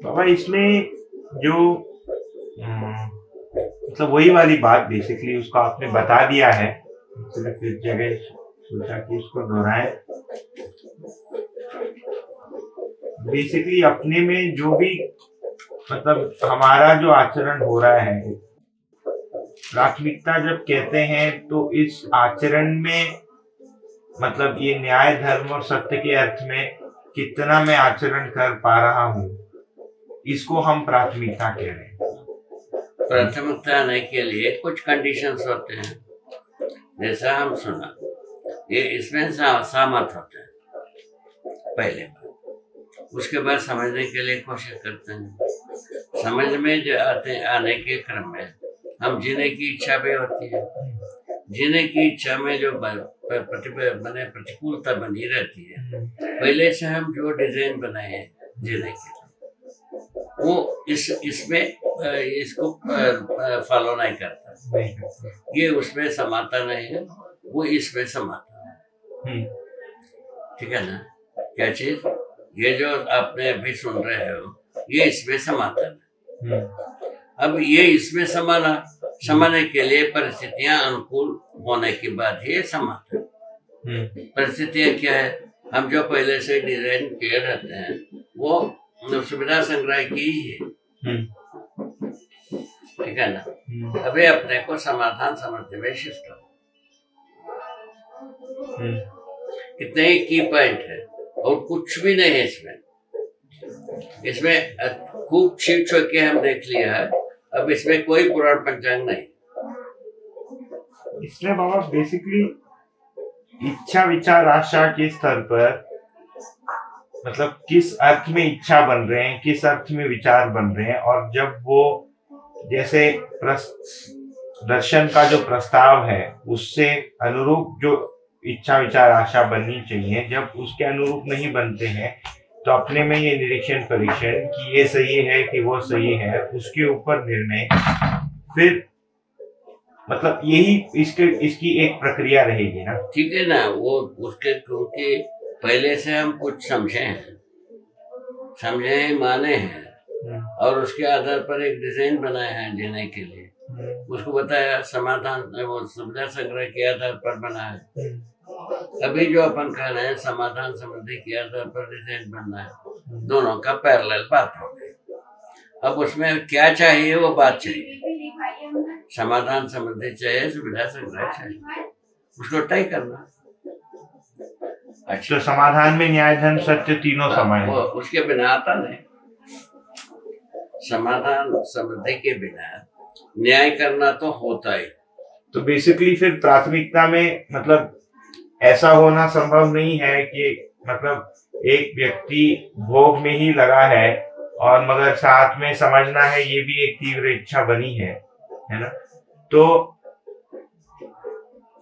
बाबा इसमें जो मतलब वही वाली बात बेसिकली उसको आपने बता दिया है, सिर्फ इस जगह सोचा कि इसको दोहराएं। बेसिकली अपने में जो भी मतलब हमारा जो आचरण हो रहा है, प्राथमिकता जब कहते हैं तो इस आचरण में मतलब ये न्याय धर्म और सत्य के अर्थ में कितना मैं आचरण कर पा रहा हूँ, इसको हम प्राथमिकता कह रहे हैं। प्राथमिकता आने के लिए कुछ कंडीशंस होते हैं, जैसा हम सुना ये इसमें सहमत होते हैं पहले बार, उसके बाद समझने के लिए कोशिश करते हैं। समझ में जो आने के क्रम में हम जीने की इच्छा भी होती है। जीने की इच्छा में जो प्रतिकूलता बनी रहती है, पहले से हम जो डिजाइन बनाए हैं जीने के लिए, वो इसमें इसको फॉलो नहीं करता, ये उसमें समाता नहीं है, वो इसमें समाता है। ठीक है ना? क्या चीज? ये जो आपने अभी सुन रहे हो ये इसमें समाता है। अब ये इसमें समाने के लिए परिस्थितियां अनुकूल होने के बाद ये समाता है। परिस्थितियां क्या है? हम जो पहले से डिजाइन किए रहते हैं वो सुविधा संग्रह की ही है। ठीक है ना? अभी अपने को समाधान समझते हुए शिफ्ट करो। इतने ही की पॉइंट है और कुछ भी नहीं है इसमें। इसमें खूब छिप छोड़ के हम देख लिया है, अब इसमें कोई पुराण पंचांग नहीं। इसमें बाबा बेसिकली इच्छा विचार आशा के स्तर पर मतलब किस अर्थ में इच्छा बन रहे हैं, किस अर्थ में विचार बन रहे हैं, और जब वो जैसे दर्शन का जो प्रस्ताव है उससे अनुरूप जो इच्छा विचार आशा बननी चाहिए, जब उसके अनुरूप नहीं बनते हैं तो अपने में ये निरीक्षण परीक्षण कि ये सही है कि वो सही है, उसके ऊपर निर्णय, फिर मतलब यही इसकी एक प्रक्रिया रहेगी ना। ठीक है ना? वो उसके क्योंकि पहले से हम कुछ समझे हैं माने हैं और उसके आधार पर एक डिजाइन बनाए हैं जीने के लिए, उसको बताया समाधान वो सुविधा संग्रह के आधार पर बना है। अभी जो अपन कह रहे हैं समाधान समृद्धि के आधार पर डिजाइन बनना है, दोनों का पैरेलल बात हो गई। अब उसमें क्या चाहिए वो बात चाहिए, समाधान समृद्धि चाहिए, सुविधा संग्रह चाहिए, उसको तय करना। अच्छा, तो समाधान में न्याय धर्म सत्य तीनों समय है, उसके बिना आता नहीं। समाधान समृद्धि के बिना न्याय करना तो होता ही। तो बेसिकली फिर प्राथमिकता में मतलब ऐसा होना संभव नहीं है कि मतलब एक व्यक्ति भोग में ही लगा है और मगर साथ में समझना है ये भी एक तीव्र इच्छा बनी है ना? तो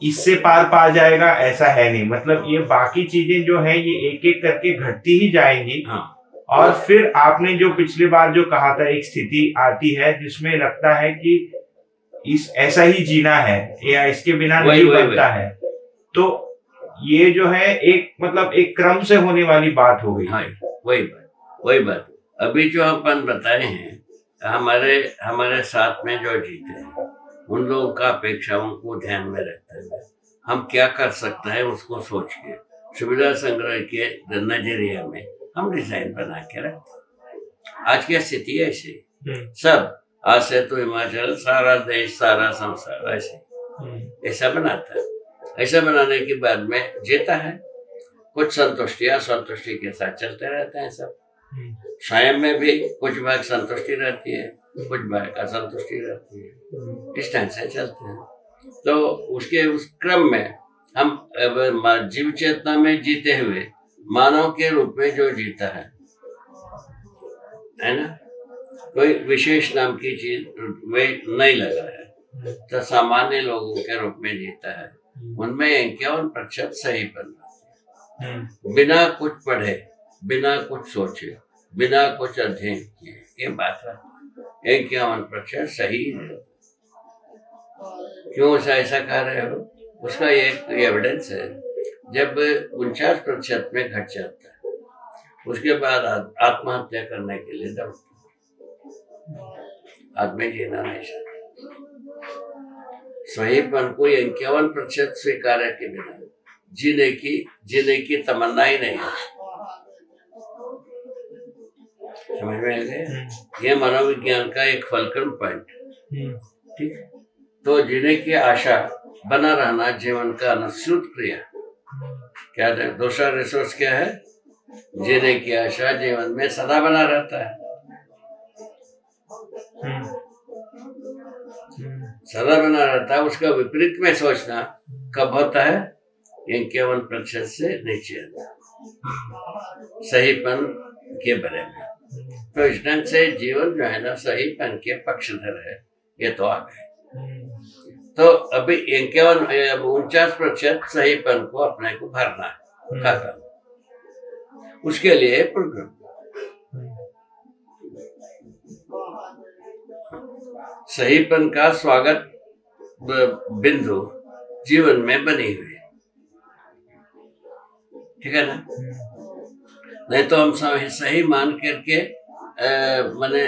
इससे पार पा जाएगा ऐसा है नहीं, मतलब ये बाकी चीजें जो है ये एक एक करके घटती ही जाएंगी। हाँ। और फिर आपने जो पिछली बार जो कहा था एक स्थिति आती है जिसमें लगता है कि इस ऐसा ही जीना है या इसके बिना नहीं बनता है, तो ये जो है एक मतलब एक क्रम से होने वाली बात हो गई। हाँ, वही बात अभी जो अपन बताए हैं, हमारे साथ में जो जीते हैं उन लोगों का अपेक्षाओं को ध्यान में रखते हुए हम क्या कर सकते हैं उसको सोच के सुविधा संग्रह के नजरिया में हम डिजाइन बना के रखते हैं। आज की स्थिति ऐसी सब, आज से तो हिमाचल सारा देश सारा संसार ऐसे ऐसा बनाता है। ऐसा बनाने के बाद में जीता है, कुछ संतुष्टि के साथ चलते रहते हैं सब। स्वयं में भी कुछ भाग संतुष्टि रहती है, कुछ भाग असंतुष्टि रहती है, इस ढंग से चलते हैं। तो उसके उस क्रम में हम जीव चेतना में जीते हुए मानव के रूप में जो जीता है ना, कोई विशेष नाम की चीज वे नहीं लगा है, तो सामान्य लोगों के रूप में जीता है, उनमें 51% सही बन रहा है, बिना कुछ पढ़े, बिना कुछ सोचे, बिना कुछ अध्ययन किए, ये बात है 51% सही है। क्यों ऐसा कह रहे हो? उसका एक एविडेंस है, जब 49% में घट जाता है उसके बाद आत्महत्या करने के लिए दौड़ते आदमी जीना नहीं चाहता। सहीपन को 51% स्वीकार के बिना जीने की तमन्ना ही नहीं है। समझ में आ गया? ये मनोविज्ञान का एक फलक्रम पॉइंट। ठीक है, तो जीने की आशा बना रहना जीवन का अनुस्यूत क्रिया। क्या है? दूसरा रिसोर्स क्या है? जीने की आशा जीवन में सदा बना रहता है। सदा बना रहता है। उसका विपरीत में सोचना कब होता है? 51% से नीचे आता है सहीपन के बारे में। तो इस ढंग से जीवन जो है ना सहीपन के पक्षधर है। ये तो आ गए। तो अभी 49% सहीपन को अपने को भरना है खाता। उसके लिए प्रोग्राम सहीपन का स्वागत बिंदु जीवन में बनी हुई है। ठीक है ना? नहीं तो हम सही मान करके माने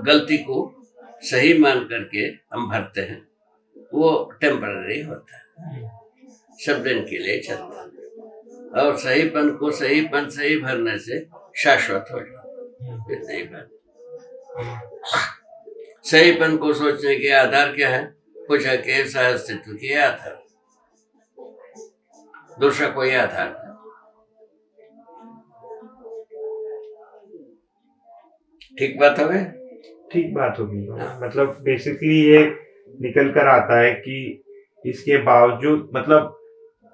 गलती को सही मान करके हम भरते हैं, वो टेम्पररी होता है, सब दिन के लिए चलता है। और सहीपन को सही भरने से शाश्वत हो जाता है। नहीं बात। सहीपन को सोचने के आधार क्या है? पूछा के सह अस्तित्व के आधार, दूसरा कोई आधार नहीं। ठीक बात हो गई? ठीक बात होगी। मतलब बेसिकली ये निकल कर आता है कि इसके बावजूद मतलब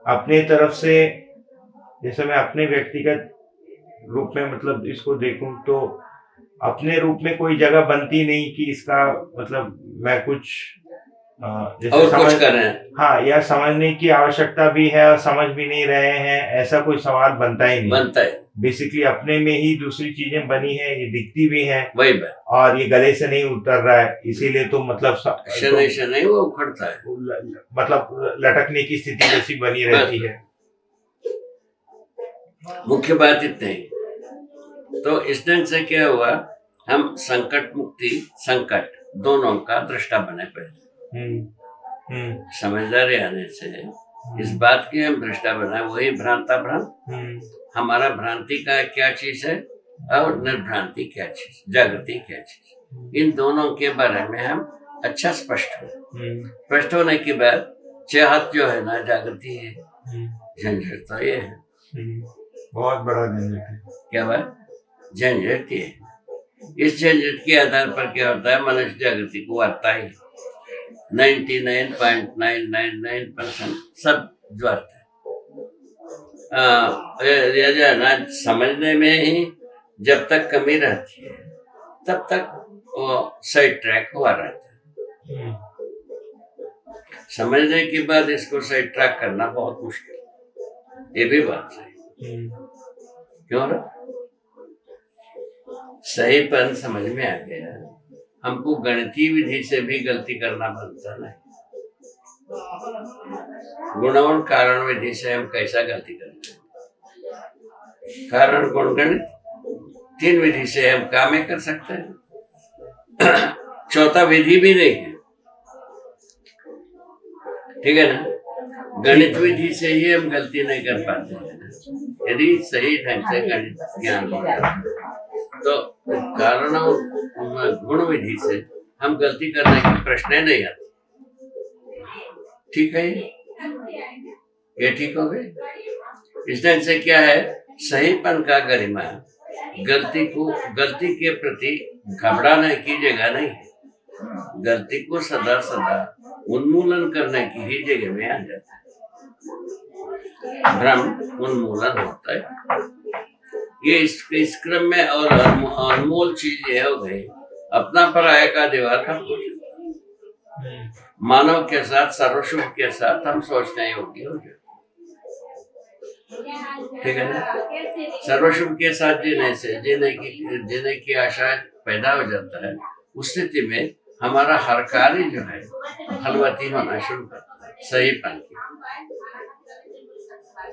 अपने तरफ से, जैसे मैं अपने व्यक्तिगत रूप में मतलब इसको देखूं तो अपने रूप में कोई जगह बनती नहीं कि इसका मतलब मैं कुछ जैसे और समझ कुछ कर रहे हैं। हाँ, या समझने की आवश्यकता भी है और समझ भी नहीं रहे हैं, ऐसा कोई सवाल बनता ही नहीं। बनता है। बेसिकली अपने में ही दूसरी चीजें बनी है, ये दिखती भी है, वही बात। और ये गले से नहीं उतर रहा है, इसीलिए तो मतलब शनै वो उखड़ता है, मतलब लटकने की स्थिति जैसी बनी रहती है। मुख्य बात इतनी। तो इस ढंग से क्या हुआ? हम संकट मुक्ति संकट दोनों का दृष्टा बने पहले। समझदारी आने से इस बात की हम दृष्टा बनाए, वही भ्रांता भ्रांत। हमारा भ्रांति का क्या चीज है और निर्भ्रांति क्या चीज, जागृति क्या चीज, इन दोनों के बारे में हम अच्छा स्पष्ट हो। स्पष्ट होने के बाद चाहत जो है ना जागृति है, झंझट तो ये है, बहुत बड़ा झंझट है। क्या बात? झंझट ये है। इस झंझट के आधार पर क्या होता है? मनुष्य जागृति को आता ही 99.999% सब ज्वारता है। ये जो है ना समझने में ही जब तक कमी रहती है तब तक वो साइड ट्रैक हुआ रहता है। समझने के बाद इसको साइड ट्रैक करना बहुत मुश्किल है। ये भी बात सही। क्यों ना? सहीपन समझ में आ गया, हमको गणितीय विधि से भी गलती करना बनता नहीं। गुणवन कारण विधि से हम कैसा गलती करते हैं? कारण गुण गणित 3 विधि से हम काम कर सकते हैं। चौथा विधि भी नहीं है। ठीक है ना? गणित विधि से ही हम गलती नहीं कर पाते हैं। यदि सही ढंग से गणित ज्ञान होता तो कारण और गुण विधि से हम गलती करने की प्रश्न नहीं आती। ठीक है? ये ठीक हो गए? इस ढंग से क्या है? सहीपन का गरिमा गलती के प्रति घबराने की जगह नहीं है। गलती को सदा सदा उन्मूलन करने की ही जगह में आ जाता है। भ्रम उन्मूलन होता है। ये इस क्रम में और अनमोल चीज ये हो गई, अपना पराये का दीवार खत्म हो जाता। मानव के साथ सर्वशुभ के साथ हम सोचने योग्य हो जाते। ठीक है ना? सर्वशुभ के साथ जीने से जीने की आशा पैदा हो जाता है। उस स्थिति में हमारा हर कार्य जो है फलवती होना शुरू करता है।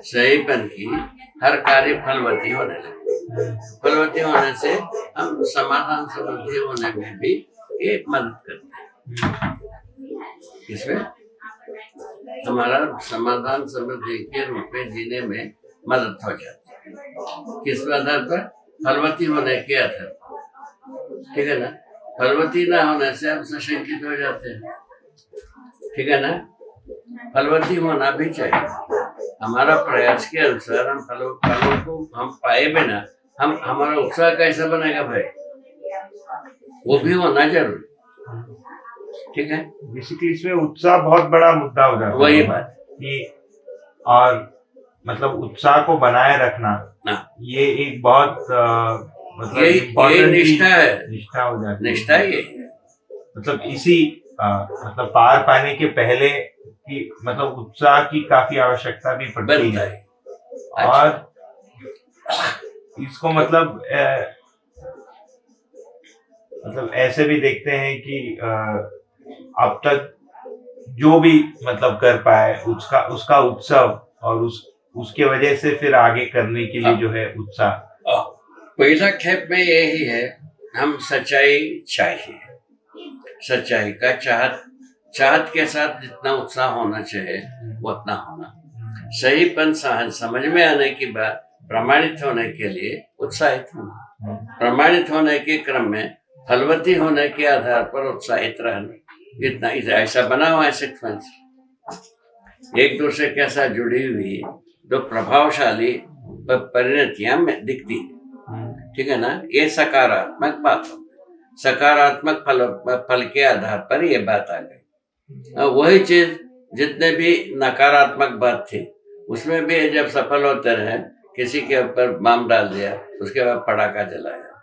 सहीपन की हर कार्य फलवती होने लगती है। फलवती होने से हम समाधान समृद्धि होने में भी ये मदद करते हैं। इसमें हमारा समाधान समृद्धि के रूप में जीने में मदद हो जाती है। किस आधार पर? फलवती होने के आधार पर, ठीक है ना। फलवती ना होने से हम सशंकित हो जाते हैं, ठीक है ना। फलवती होना भी चाहिए। हमारा प्रयास के अनुसार हम फलों को हम पाए बिना हम हमारा उत्साह कैसे बनेगा भाई? वो भी होना जरूरी, ठीक है। बेसिकली इसमें उत्साह बहुत बड़ा मुद्दा हो जाता है। वही बात कि और मतलब उत्साह को बनाए रखना, ये एक बहुत मतलब यही निष्ठा है। निष्ठा हो जाती है। निष्ठा ये मतलब इसी मतलब पार पाने के पहले की मतलब उत्साह की काफी आवश्यकता भी पड़ती है। और इसको मतलब ऐसे भी देखते हैं कि अब तक जो भी मतलब कर पाए उसका उत्सव और उसके वजह से फिर आगे करने के लिए जो है उत्साह। पहला खेप में यही है, हम सच्चाई चाहिए। सच्चाई का चाहत के साथ जितना उत्साह होना चाहिए वो उतना होना। सहीपन समझ में आने की बात प्रमाणित होने के लिए उत्साहित होना। प्रमाणित होने के क्रम में फलवती होने के आधार पर उत्साहित रहना, इतना ऐसा बना हुआ है सीक्वेंस। एक दूसरे के साथ जुड़ी हुई दो प्रभावशाली परिणतियां दिखती, ठीक है ना। ये सकारात्मक बात हो, सकारात्मक फल के आधार पर ये बात आ गई। वही चीज जितने भी नकारात्मक बात थी उसमें भी जब सफल होते रहे, किसी के ऊपर बम डाल दिया, उसके बाद पटाखा जलाया,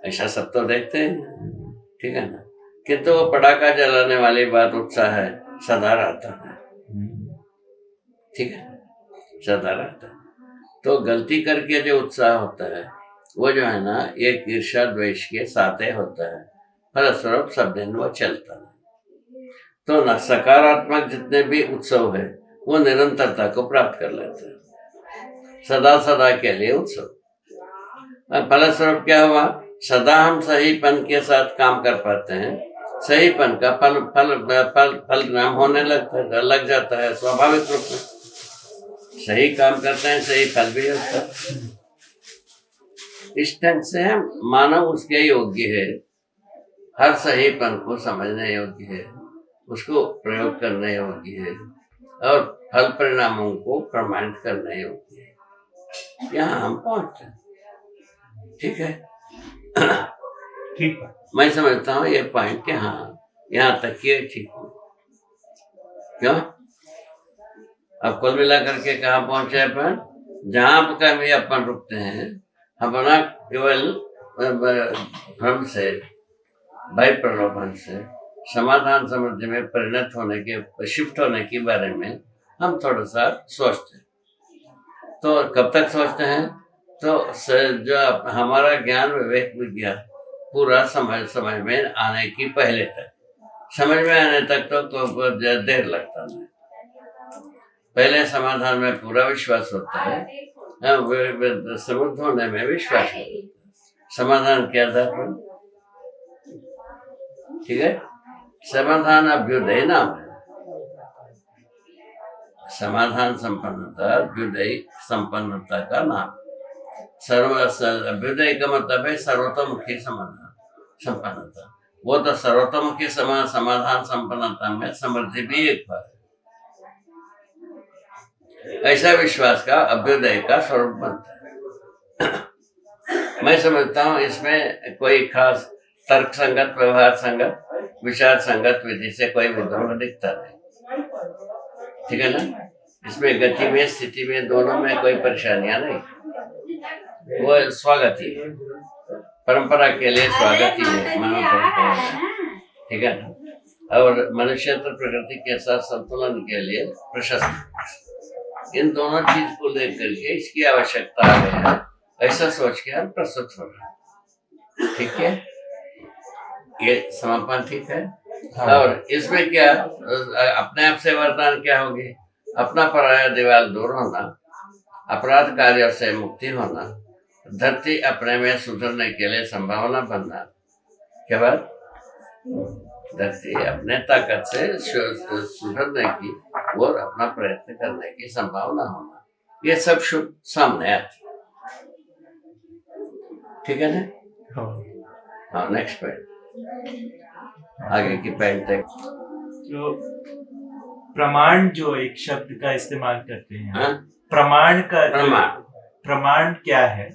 ऐसा सब तो देखते हैं, ठीक है ना। किंतु वो पटाखा जलाने वाली बात उत्साह है, सदा रहता है, ठीक है, सदा रहता है। तो गलती करके जो उत्साह होता है वो जो है ना एक ईर्ष्या द्वेष के साथे होता है, फलस्वरूप सब दिन वो चलता है। तो न सकारात्मक जितने भी उत्सव है वो निरंतरता को प्राप्त कर लेते हैं, सदा सदा के लिए उत्सव। फलस्वरूप क्या हुआ? सदा हम सहीपन के साथ काम कर पाते हैं, सहीपन का फल होने लग जाता है स्वाभाविक रूप में। सही काम करते हैं, सही फल भी होता है। इस ढंग से मानव उसके योग्य है, हर सहीपन को समझने योग्य है, उसको प्रयोग करने योग्य है और फल परिणामों को प्रमाणित करने योग्य है। यहाँ हम पहुंचते हैं, ठीक है। ठीक, मैं समझता हूँ ये पॉइंट के हाँ यहाँ तक ये ठीक हो। क्यों? अब कुल मिला करके कहाँ पहुंचे अपन? जहां पर भी अपन रुकते हैं, अपना केवल भ्रम से, भय प्रलोभन से समाधान समृद्धि में परिणत होने के शिफ्ट होने के बारे में हम थोड़ा सा सोचते हैं। तो कब तक सोचते हैं? तो जो हमारा ज्ञान विवेक विज्ञान पूरा समझ में आने की पहले तक, समझ में आने तक तो देर लगता है। पहले समाधान में पूरा विश्वास होता है, समृद्ध होने में विश्वास होता है, समाधान के आधार पर, ठीक है। समाधान अभ्युदय नाम है, समाधान संपन्नता अभ्युदय संपन्नता का नाम। अभ्युदय का मतलब है सर्वतोमुखी समाधान संपन्नता। वो तो सर्वतोमुखी समाधान संपन्नता में समृद्धि भी एक बात है। ऐसा विश्वास का अभ्युदय का स्वरूप बनता है। मैं समझता हूँ इसमें कोई खास तर्क संगत, व्यवहार संगत, विचार संगत विधि से कोई विद्रोह दिखता नहीं, ठीक है ना। इसमें गति में, स्थिति में, दोनों में कोई परेशानियां नहीं, वो स्वागत ही है, परंपरा के लिए स्वागत ही है, मानव परंपरा, ठीक है ना। और मनुष्य प्रकृति के साथ संतुलन के लिए प्रशस्त। इन दोनों चीज को लेकर के इसकी आवश्यकता आ गई है, ऐसा सोच के हम प्रस्तुत हो रहे हैं, ठीक है। ये समापन ठीक है। हाँ। और इसमें क्या अपने आप से वरदान क्या होगी? अपना पराया दीवार दूर होना, अपराध कार्यों से मुक्ति होना, धरती अपने में सुधरने के लिए संभावना बनना। क्या बात? धरती अपने ताकत से सुधरने की और अपना प्रयत्न करने की संभावना होना, ये सब शुभ सामने आती। ठीक है ना? हाँ, नेक्स्ट पॉइंट, आगे की पॉइंट तक। जो प्रमाण जो एक शब्द का इस्तेमाल करते हैं, हाँ? प्रमाण का प्रमाण प्रमाण क्या है?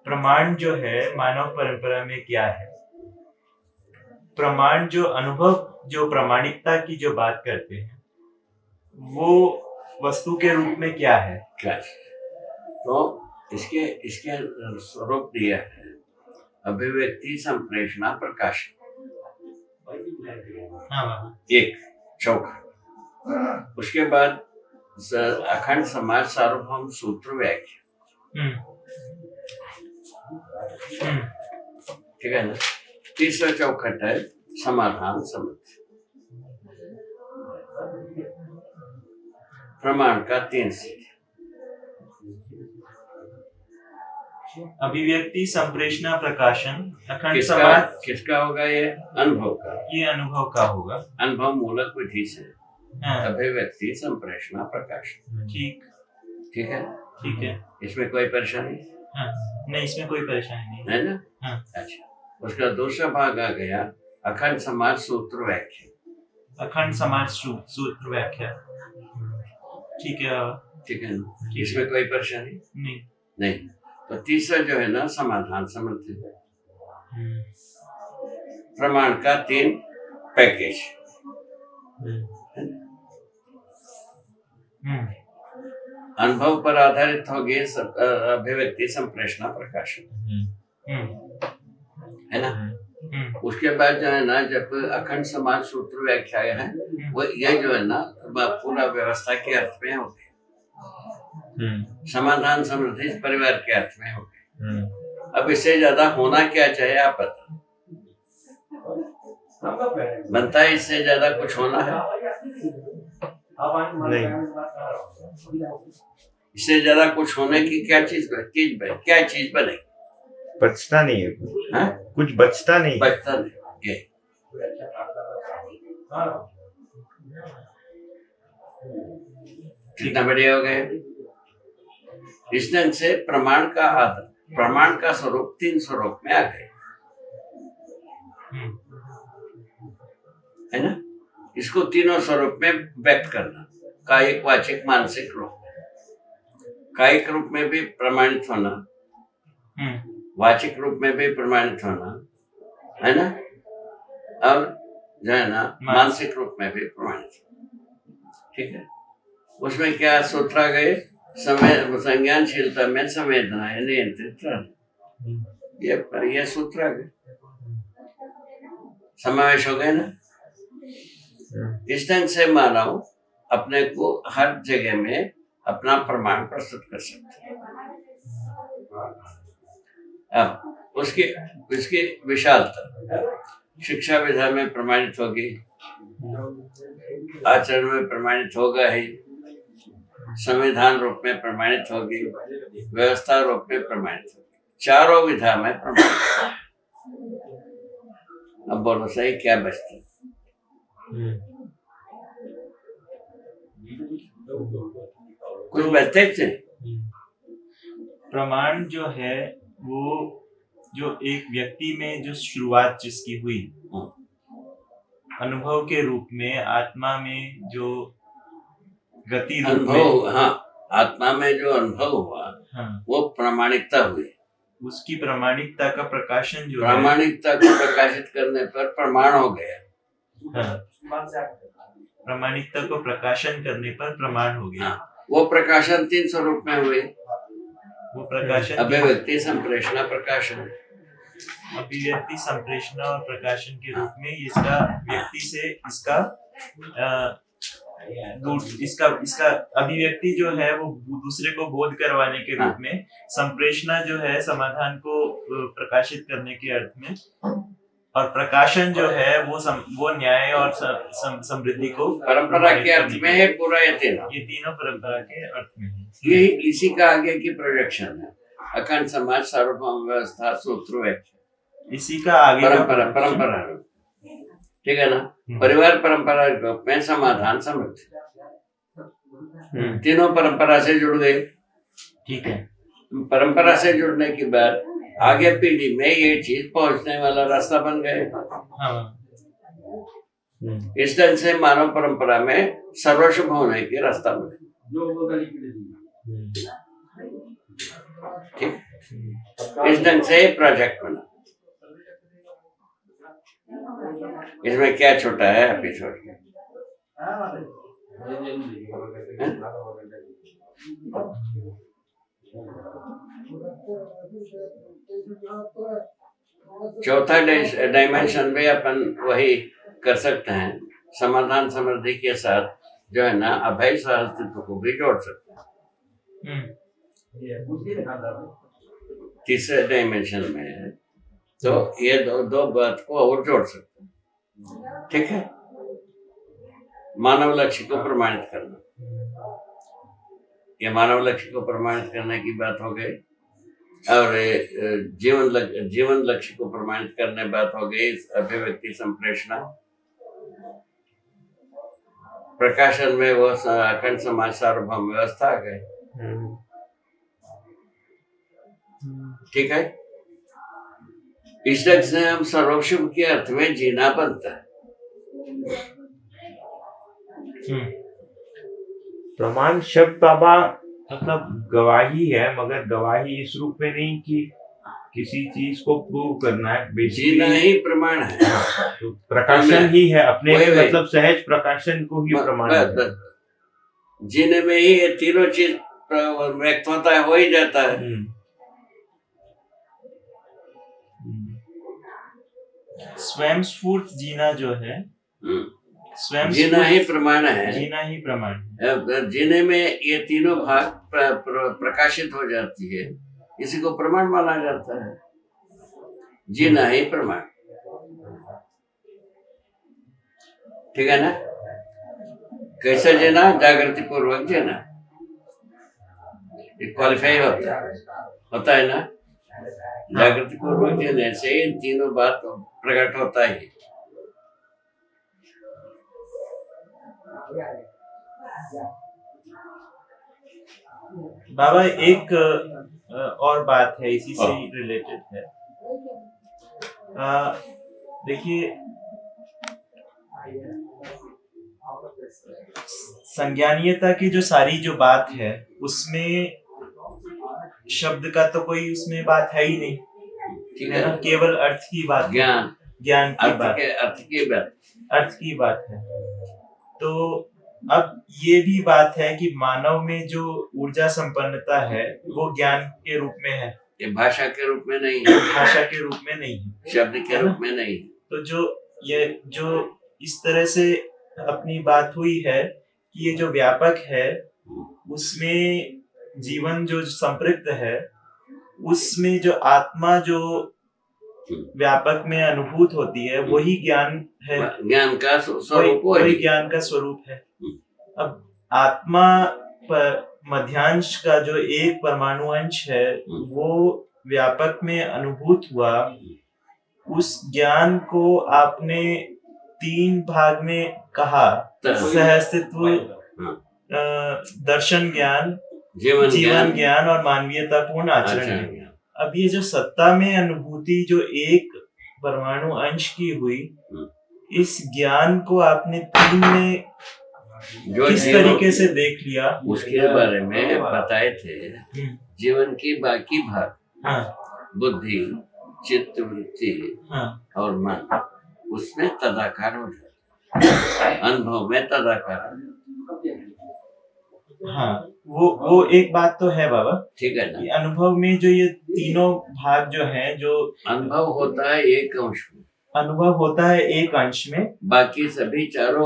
प्रमाण जो है मानव परंपरा में क्या है? प्रमाण जो अनुभव, जो प्रामाणिकता की जो बात करते हैं, वो वस्तु के रूप में क्या है? क्या? तो इसके इसके स्वरूप दिया है अभिव्यक्ति, संप्रेषणा, प्रकाशन। हाँ, एक चौक। उसके बाद अखंड समाज, सार्वभौम, सूत्र, व्याख्या। ठीक है ना? तीसरा चौखट है समाधान, समझ। प्रमाण का 3 सीट। अभिव्यक्ति, संप्रेषणा, प्रकाशन, अखंड किसका समाज। किसका होगा? ये अनुभव का। ये अनुभव का होगा। अनुभव मूलक विधि से हाँ, अभिव्यक्ति, संप्रेषणा, प्रकाशन। ठीक ठीक है? ठीक है। इसमें कोई परेशानी हाँ, नहीं, इसमें कोई परेशानी नहीं है ना? हाँ। अच्छा, उसका दूसरा भाग आ गया अखंड समाज, सूत्र, व्याख्या। अखंड समाज, सूत्र, व्याख्या। ठीक है। ठीक है ना? इसमें कोई परेशानी नहीं। नहीं। तो तीसरा जो है ना, समाधान, समर्थन। प्रमाण का 3 पैकेज। अनुभव पर आधारित होगी अभिव्यक्ति, संप्रेषणा, प्रकाशन। है ना? उसके बाद जो है ना, जब अखंड समाज, सूत्र, व्याख्याएं हैं, वो ये जो है ना पूरा व्यवस्था के अर्थ में हो गए। समाधान, समृद्धि परिवार के अर्थ में हो गए। अब इससे ज्यादा होना क्या चाहिए, आप बताओ? बनता है इससे ज्यादा कुछ होना है? नहीं। इससे ज्यादा कुछ होने की क्या चीज बनेगी? बचता नहीं है हाँ? कुछ बचता नहीं। बचता नहीं। ये कितना बढ़िया हो गए। इस ढंग से प्रमाण का स्वरूप 3 स्वरूप में आ गए। है ना? इसको तीनों स्वरूप में व्यक्त करना, कायिक, वाचिक, मानसिक रूप। कायिक रूप में भी प्रमाणित होना, वाचिक रूप में भी प्रमाणित होना, है ना? और जो है ना मानसिक रूप में भी प्रमाणित होना। ठीक है? उसमें क्या सूत्र आ गए? संज्ञानशीलता में संवेदनाएं नियंत्रित रहना। ये सूत्र आ गए, समावेश हो गए ना? इस ढंग से मानव अपने को हर जगह में अपना प्रमाण प्रस्तुत कर सकते हैं। अब उसकी विशालता शिक्षा विधा में प्रमाणित होगी, आचरण में प्रमाणित होगा ही, संविधान रूप में प्रमाणित होगी, व्यवस्था रूप में प्रमाणित होगी। चारों विधा में प्रमाणित। अब बोलो सही, क्या बचता? कुछ बचते थे? प्रमाण जो है वो जो एक व्यक्ति में जो शुरुआत जिसकी हुई, अनुभव के रूप में, आत्मा में जो गति रूप में, हाँ, आत्मा में जो अनुभव हुआ, हाँ, वो प्रामाणिकता हुई। उसकी प्रामाणिकता का प्रकाशन जो प्रामाणिकता को प्रकाशित करने पर प्रमाण हो गया। हाँ, प्रामाणिकता को प्रकाशन करने पर प्रमाण हो गया। हाँ, वो प्रकाशन 3 स्वरूप में हुए। वो प्रकाशन अभिव्यक्ति, संप्रेषणा, प्रकाशन। अभिव्यक्ति, संप्रेषणा और प्रकाशन के रूप में इसका व्यक्ति से इसका अभिव्यक्ति जो है वो दूसरे को बोध करवाने के रूप में, संप्रेषणा जो है समाधान को प्रकाशित करने के अर्थ में, और प्रकाशन जो है वो न्याय और समृद्धि को परंपरा के अर्थ में है। पूरा ये तीनों परंपरा के अर्थ में है। ये इसी का आगे की प्रोजेक्शन है। अखंड समाज सार्वभौम व्यवस्था सूत्र व्याख्या इसी का आगे का परंपरा परंपरा रूप, ठीक है ना। परिवार परंपरा रूप में समाधान समृद्धि, तीनों परंपरा से जुड़ गए। ठीक है। परंपरा से जुड़ने के बाद आगे पीढ़ी में ये चीज पहुंचने वाला रास्ता बन गए। हाँ। इस ढंग से मानव परंपरा में सर्वशुभ होने की रास्ता बने। ठीक, इस ढंग से प्रोजेक्ट बना। इसमें क्या छोटा है एपिसोड? चौथा डायमेंशन में अपन वही कर सकते हैं, समाधान समृद्धि के साथ जो है ना अभय सहअस्तित्व को भी जोड़ सकते हैं। तीसरे डायमेंशन में तो ये दो बात को और जोड़ सकते हैं। ठीक है, मानव लक्ष्य को प्रमाणित करना, ये मानव लक्ष्य को प्रमाणित करने की बात हो गई। और जीवन लक्ष्य को प्रमाणित करने बात हो गई। अभिव्यक्ति संप्रेषणा, प्रकाशन में वो अखंड समाज सार्वभौम व्यवस्था आ गई। ठीक है, इस ढंग से हम सर्वशुभ के अर्थ में जीना बनता है। प्रमाण शब्द बाबा मतलब गवाही है, मगर गवाही इस रूप में नहीं कि किसी चीज को प्रूव करना है। जीना ही प्रमाण है। तो प्रकाशन ही है अपने में, मतलब सहज प्रकाशन को ही प्रमाण है। जीने में ही ये तीनों चीज व्यक्त होता है, हो ही जाता है। स्वयं स्फूर्त जीना जो है, स्वयं जीना ही प्रमाण है। जीना ही प्रमाण। जीने में ये तीनों भाग प्रकाशित हो जाती है, इसी को प्रमाण माना जाता है। जीना ही प्रमाण, ठीक है ना। कैसे जीना? जागृति पूर्वक जीना, क्वालिफाई होता है ना। जागृति पूर्वक जीने से इन तीनों बात प्रकट होता है। बाबा एक और बात है, इसी से रिलेटेड है। देखिए, संज्ञानीयता की जो सारी जो बात है, उसमें शब्द का तो कोई उसमें बात है ही नहीं, ठीक है ना। केवल अर्थ की बात, ज्ञान की बात, अर्थ की बात है। तो अब ये भी बात है कि मानव में जो ऊर्जा संपन्नता है वो ज्ञान के रूप में है, ये भाषा के रूप में नहीं है। भाषा के रूप में नहीं है, शब्द के रूप में नहीं। तो जो इस तरह से अपनी बात हुई है कि ये जो व्यापक है उसमें जीवन जो संपृक्त है, उसमें जो आत्मा जो व्यापक में अनुभूत होती है वही ज्ञान है। ज्ञान का स्वरूप, वही ज्ञान का स्वरूप है। अब आत्मा पर मध्यांश का जो एक परमाणु अंश है वो व्यापक में अनुभूत हुआ, उस ज्ञान को आपने 3 भाग में कहा, सहअस्तित्व, दर्शन ज्ञान, जीवन ज्ञान और मानवीयतापूर्ण आचरण ज्ञान। अब ये जो सत्ता में अनुभूति जो एक परमाणु अंश की हुई, इस ज्ञान को आपने 3 में किस तरीके से देख लिया, उसके बारे में बताए थे। जीवन की बाकी भाग, बुद्धि, चित्त वृत्ति और मन, उसमें तदाकार हो जाता है, अनुभव में तदाकार हो जाता है। हाँ, वो एक बात तो है बाबा, ठीक है ना। अनुभव में जो ये तीनों भाग जो हैं, जो अनुभव होता है एक अंश में, अनुभव होता है एक अंश में, बाकी सभी चारों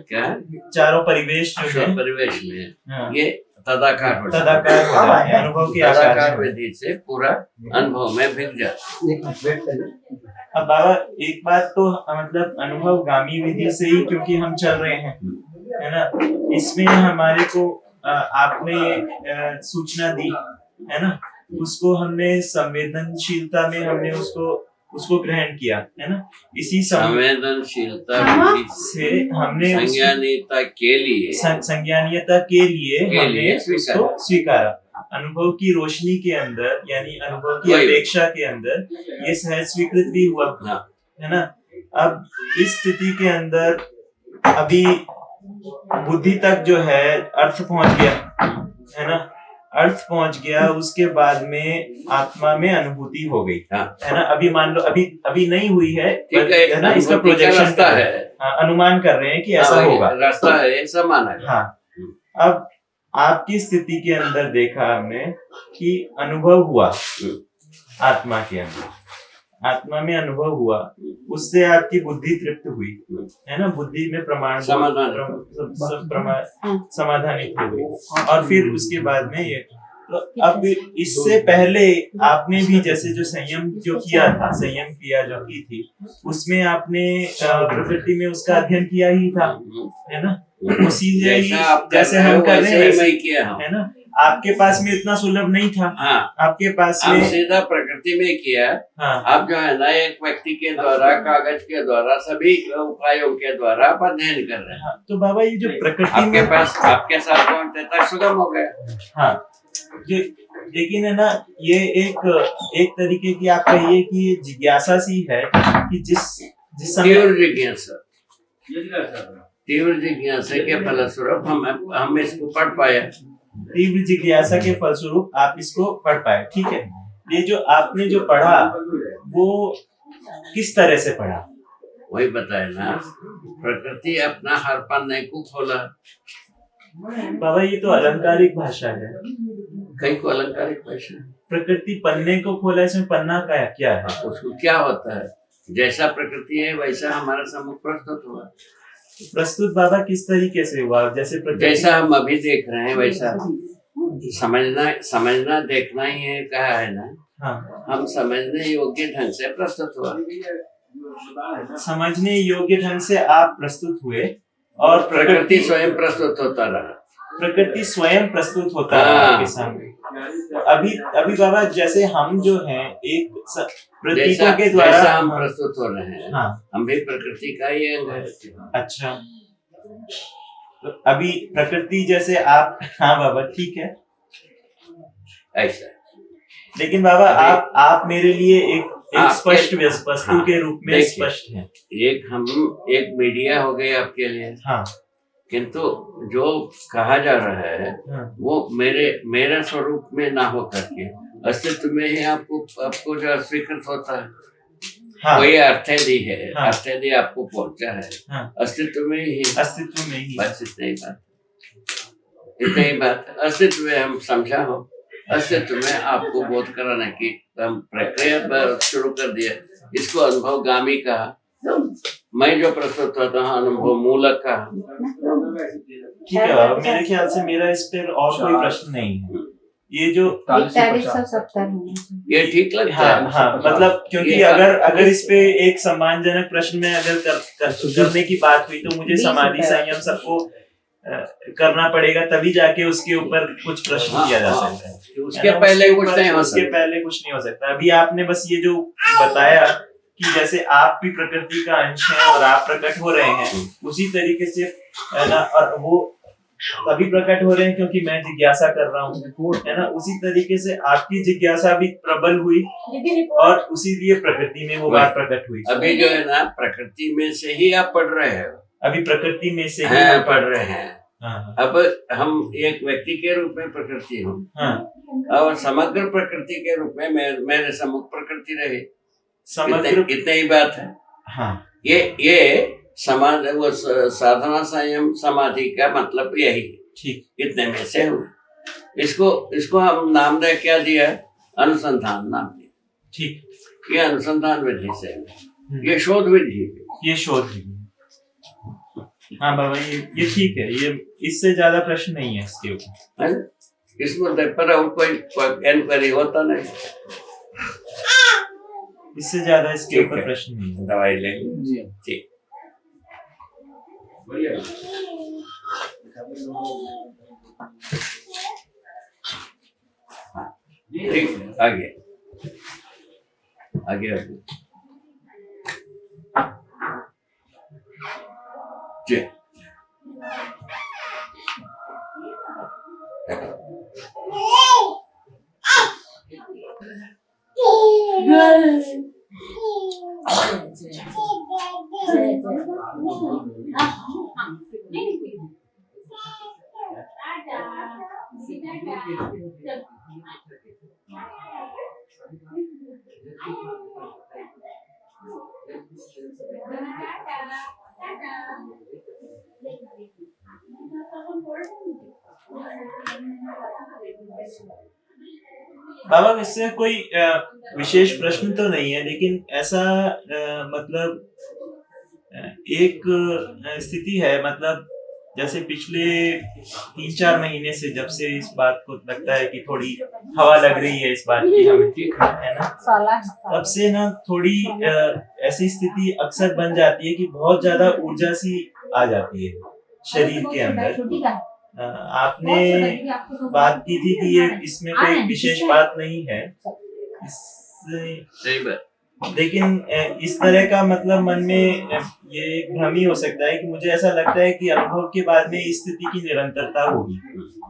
क्या चारों परिवेश जो है, परिवेश में ये तदाकार हो है, अनुभव की तदाकार विधि से पूरा अनुभव में भिग जाता। अब बाबा एक बात तो मतलब अनुभव गामी विधि से ही क्योंकि हम चल रहे हैं, है ना, इसमें हमारे को आपने सूचना दी है ना, उसको हमने संवेदनशीलता में हमने उसको ग्रहण किया है ना। इसी संवेदनशीलता से हमने संज्ञानीयता के लिए संज्ञानीयता के लिए हमने स्वीकारा। उसको स्वीकारा। अनुभव की रोशनी के अंदर यानी अनुभव की अपेक्षा के अंदर ये सहज स्वीकृत भी हुआ है ना। अब इस स्थिति के अंदर अभी बुद्धि तक जो है अर्थ पहुंच गया है ना, अर्थ पहुंच गया, उसके बाद में आत्मा में अनुभूति हो गई है ना। अभी मान लो अभी नहीं हुई है ना, इसका प्रोजेक्शन है, अनुमान कर रहे हैं कि ऐसा होगा, रास्ता है ऐसा माना। हाँ, अब आपकी स्थिति के अंदर देखा हमने कि अनुभव हुआ आत्मा के अंदर, आत्मा में अनुभव हुआ, उससे आपकी बुद्धि तृप्त हुई है ना, बुद्धि में समाधानित हो गई। और फिर उसके बाद में ये, तो अब इससे पहले आपने भी जैसे जो संयम जो किया था, संयम क्रिया जो की थी, उसमें आपने प्रकृति में उसका अध्ययन किया ही था है ना, उसी जैसे हम कर रहे हैं है ना। आपके पास में इतना सुलभ नहीं था। आपके पास में सीधा प्रकृति में किया। आप जो है ना एक व्यक्ति के द्वारा, कागज के द्वारा, सभी उपायों के द्वारा आप अध्ययन कर रहे हैं। तो बाबा ये जो प्रकृति आपके पास आपके साथ पहुंचते तक सुगम हो गया। हाँ, लेकिन है ना, ये एक तरीके की आप कहिए कि ये जिज्ञासा सी है कि जिस समय तीव्र जिज्ञासा के फलस्वरूप हम इसको पढ़ पाए। तीव्र जिज्ञासा के फलस्वरूप आप इसको पढ़ पाए, ठीक है। ये जो आपने जो पढ़ा वो किस तरह से पढ़ा? वही बताए ना, प्रकृति अपना हर पन्ने को खोला। बाबा ये तो अलंकारिक भाषा है। कई को अलंकारिक भाषा, प्रकृति पन्ने को खोला, इसमें पन्ना का क्या है? उसको क्या होता है, जैसा प्रकृति है वैसा हमारा सम्मुख प्रस्तुत हुआ। प्रस्तुत बाबा किस तरीके से हुआ? जैसा हम अभी देख रहे हैं वैसा समझना देखना ही है, कहा है ना। हाँ। हम समझने योग्य ढंग से प्रस्तुत हुआ। समझने योग्य ढंग से आप प्रस्तुत हुए और प्रकृति स्वयं प्रस्तुत होता रहा। प्रकृति स्वयं प्रस्तुत होता रहा आपके सामने। अभी बाबा जैसे हम जो हैं एक प्रतीकों के द्वारा हम प्रस्तुत हो रहे हैं। हाँ। हम भी प्रकृति का ही अंग है। अच्छा, तो अभी प्रकृति जैसे आप, हाँ बाबा ठीक है ऐसा। लेकिन बाबा आप मेरे लिए एक स्पष्ट वस्तु के रूप में स्पष्ट है। एक मीडिया हो गए आपके लिए। हाँ। किंतु जो कहा जा रहा है वो मेरे स्वरूप में ना हो करके अस्तित्व में ही आपको जो स्वीकृत होता है। हाँ। कोई अर्थेदी है। हाँ। अर्थेदी आपको पहुंचा है। हाँ। अस्तित्व में ही बस इतना ही बात। अस्तित्व में हम समझा हो, अस्तित्व में आपको बोध कराने की हम प्रक्रिया शुरू कर दिया। इसको अनुभव गामी कहा। मैं जो प्रस्तुत होता हूँ अनुभव मूलक का। ठीक है बाबा, मेरे ख्याल से मेरा इस पर और कोई प्रश्न नहीं है। ये जो 40-70 ये ठीक लगता है। हाँ, मतलब क्योंकि अगर इस पे एक सम्मानजनक प्रश्न में अगर करने की बात हुई तो मुझे समाधि संयम सबको करना पड़ेगा, तभी जाके उसके ऊपर कुछ प्रश्न किया जा सकता है। उसके पहले कुछ नहीं हो सकता। अभी आपने बस ये जो बताया कि जैसे आप भी प्रकृति का अंश हैं और आप प्रकट हो रहे हैं, उसी तरीके से है ना, और वो तभी प्रकट हो रहे हैं क्योंकि मैं जिज्ञासा कर रहा हूँ है ना। उसी तरीके से आपकी जिज्ञासा भी प्रबल हुई और उसी लिए प्रकृति में वो बात प्रकट हुई। अभी जो है ना प्रकृति में से ही आप पढ़ रहे हैं। अभी प्रकृति में से ही पढ़ रहे हैं। हाँ। अब हम एक व्यक्ति के रूप में प्रकृति हूँ। हाँ। और समग्र प्रकृति के रूप में मेरे सम्मुख प्रकृति रहे। इतने ही बात है। हाँ। ये समाधि वो साधना संयम समाधि का मतलब यही। ठीक। इतने में से हुआ। इसको हम नाम दे क्या दिया? अनुसंधान नाम दिया। ठीक। ये अनुसंधान विधि से, ये शोध विधि। हाँ बाबा, ये ठीक है। ये इससे ज्यादा प्रश्न नहीं है इसके ऊपर। इस मुद्दे पर और कोई इंक्वायरी होता नहीं। इससे ज्यादा इसके ऊपर प्रश्न नहीं है। दवाई ले जी। ठीक। बढ़िया। ठीक है, आगे आगे आगे जी। बाबा, इससे कोई विशेष प्रश्न तो नहीं है, लेकिन ऐसा मतलब एक स्थिति है, मतलब जैसे पिछले 3-4 महीने से, जब से इस बात को लगता है कि थोड़ी हवा लग रही है इस बात की हमें, है ना, तब से ना थोड़ी ऐसी स्थिति अक्सर बन जाती है कि बहुत ज्यादा ऊर्जा सी आ जाती है शरीर के अंदर। आपने बात की थी कि ये इसमें कोई विशेष बात नहीं है, सही बात। लेकिन इस तरह का मतलब मन में ये एक भ्रम ही हो सकता है कि मुझे ऐसा लगता है कि अनुभव के बाद में इस स्थिति की निरंतरता होगी।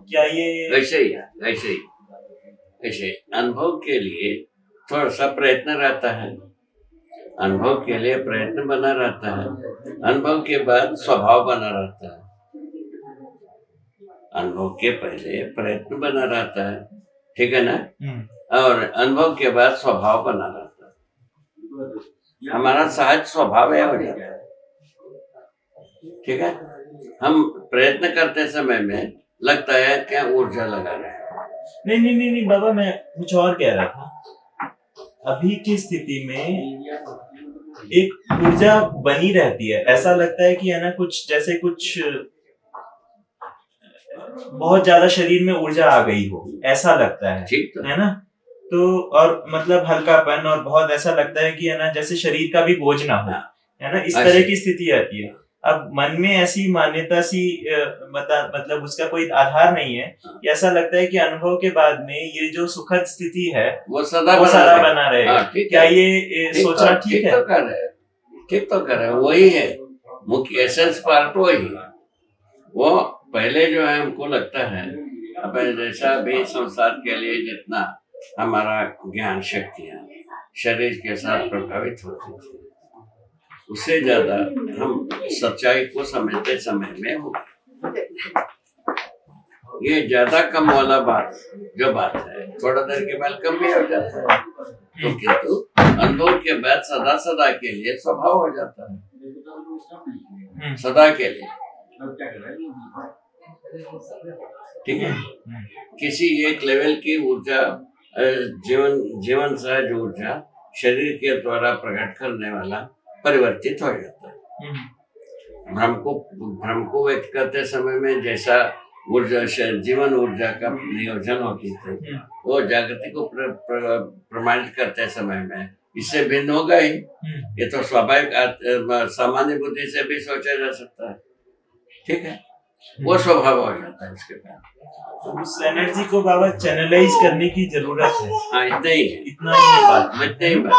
क्या ये ऐसे ही ऐसे अनुभव के लिए थोड़ा सा प्रयत्न रहता है, अनुभव के लिए प्रयत्न बना रहता है, अनुभव के बाद स्वभाव बना रहता है। अनुभव के पहले प्रयत्न बना रहता है, ठीक है ना, और अनुभव के बाद स्वभाव बना रहता है। हमारा सहज स्वभाव है हो जाता है, ठीक है। हम प्रयत्न करते समय में लगता है क्या ऊर्जा लगा रहे हैं। नहीं बाबा, मैं कुछ और कह रहा था। अभी की स्थिति में एक ऊर्जा बनी रहती है, ऐसा लगता है कि है ना, कुछ जैसे कुछ बहुत ज्यादा शरीर में ऊर्जा आ गई हो, ऐसा लगता है, ठीक तो है ना। तो और मतलब हल्कापन, और बहुत ऐसा लगता है कि है ना, जैसे शरीर का भी बोझ ना हो, है ना, इस तरह की स्थिति आती है। अब मन में ऐसी मान्यता सी मतलब उसका कोई आधार नहीं है कि ऐसा लगता है कि अनुभव के बाद में ये जो सुखद स्थिति है वो सदा बना रहे। क्या ये सोचना ठीक है? ठीक तो कर रहे हैं, वही है मुख्य एसेंस पार्ट, वही है। वो पहले जो है हमको लगता है अब जैसा भी संसार के लिए जितना हमारा ज्ञान शक्तियाँ शरीर के साथ प्रभावित होती थी, उससे ज्यादा हम सच्चाई को समझते समय में हो, ये ज्यादा कम वाला बात जो बात है, थोड़ा देर के बाद कम भी हो जाता है, तो किंतु अनुभव के बाद सदा सदा के लिए स्वभाव हो जाता है, सदा के लिए, ठीक है। किसी एक लेवल की ऊर्जा, जीवन सहज ऊर्जा शरीर के द्वारा प्रकट करने वाला परिवर्तित हो जाता है। भ्रम को व्यक्त करते समय में जैसा ऊर्जा जीवन ऊर्जा का नियोजन होती थी, वो जागृति को प्रमाणित करते समय में इससे भिन्न हो गई। ये तो स्वाभाविक सामान्य बुद्धि से भी सोचा जा सकता है, ठीक है। वो स्वभाव हो जाता है उसके बाद। उस एनर्जी को बाबा चैनलाइज करने की जरूरत है। हाँ, इतना ही है, इतना ही बात, इतना ही बात।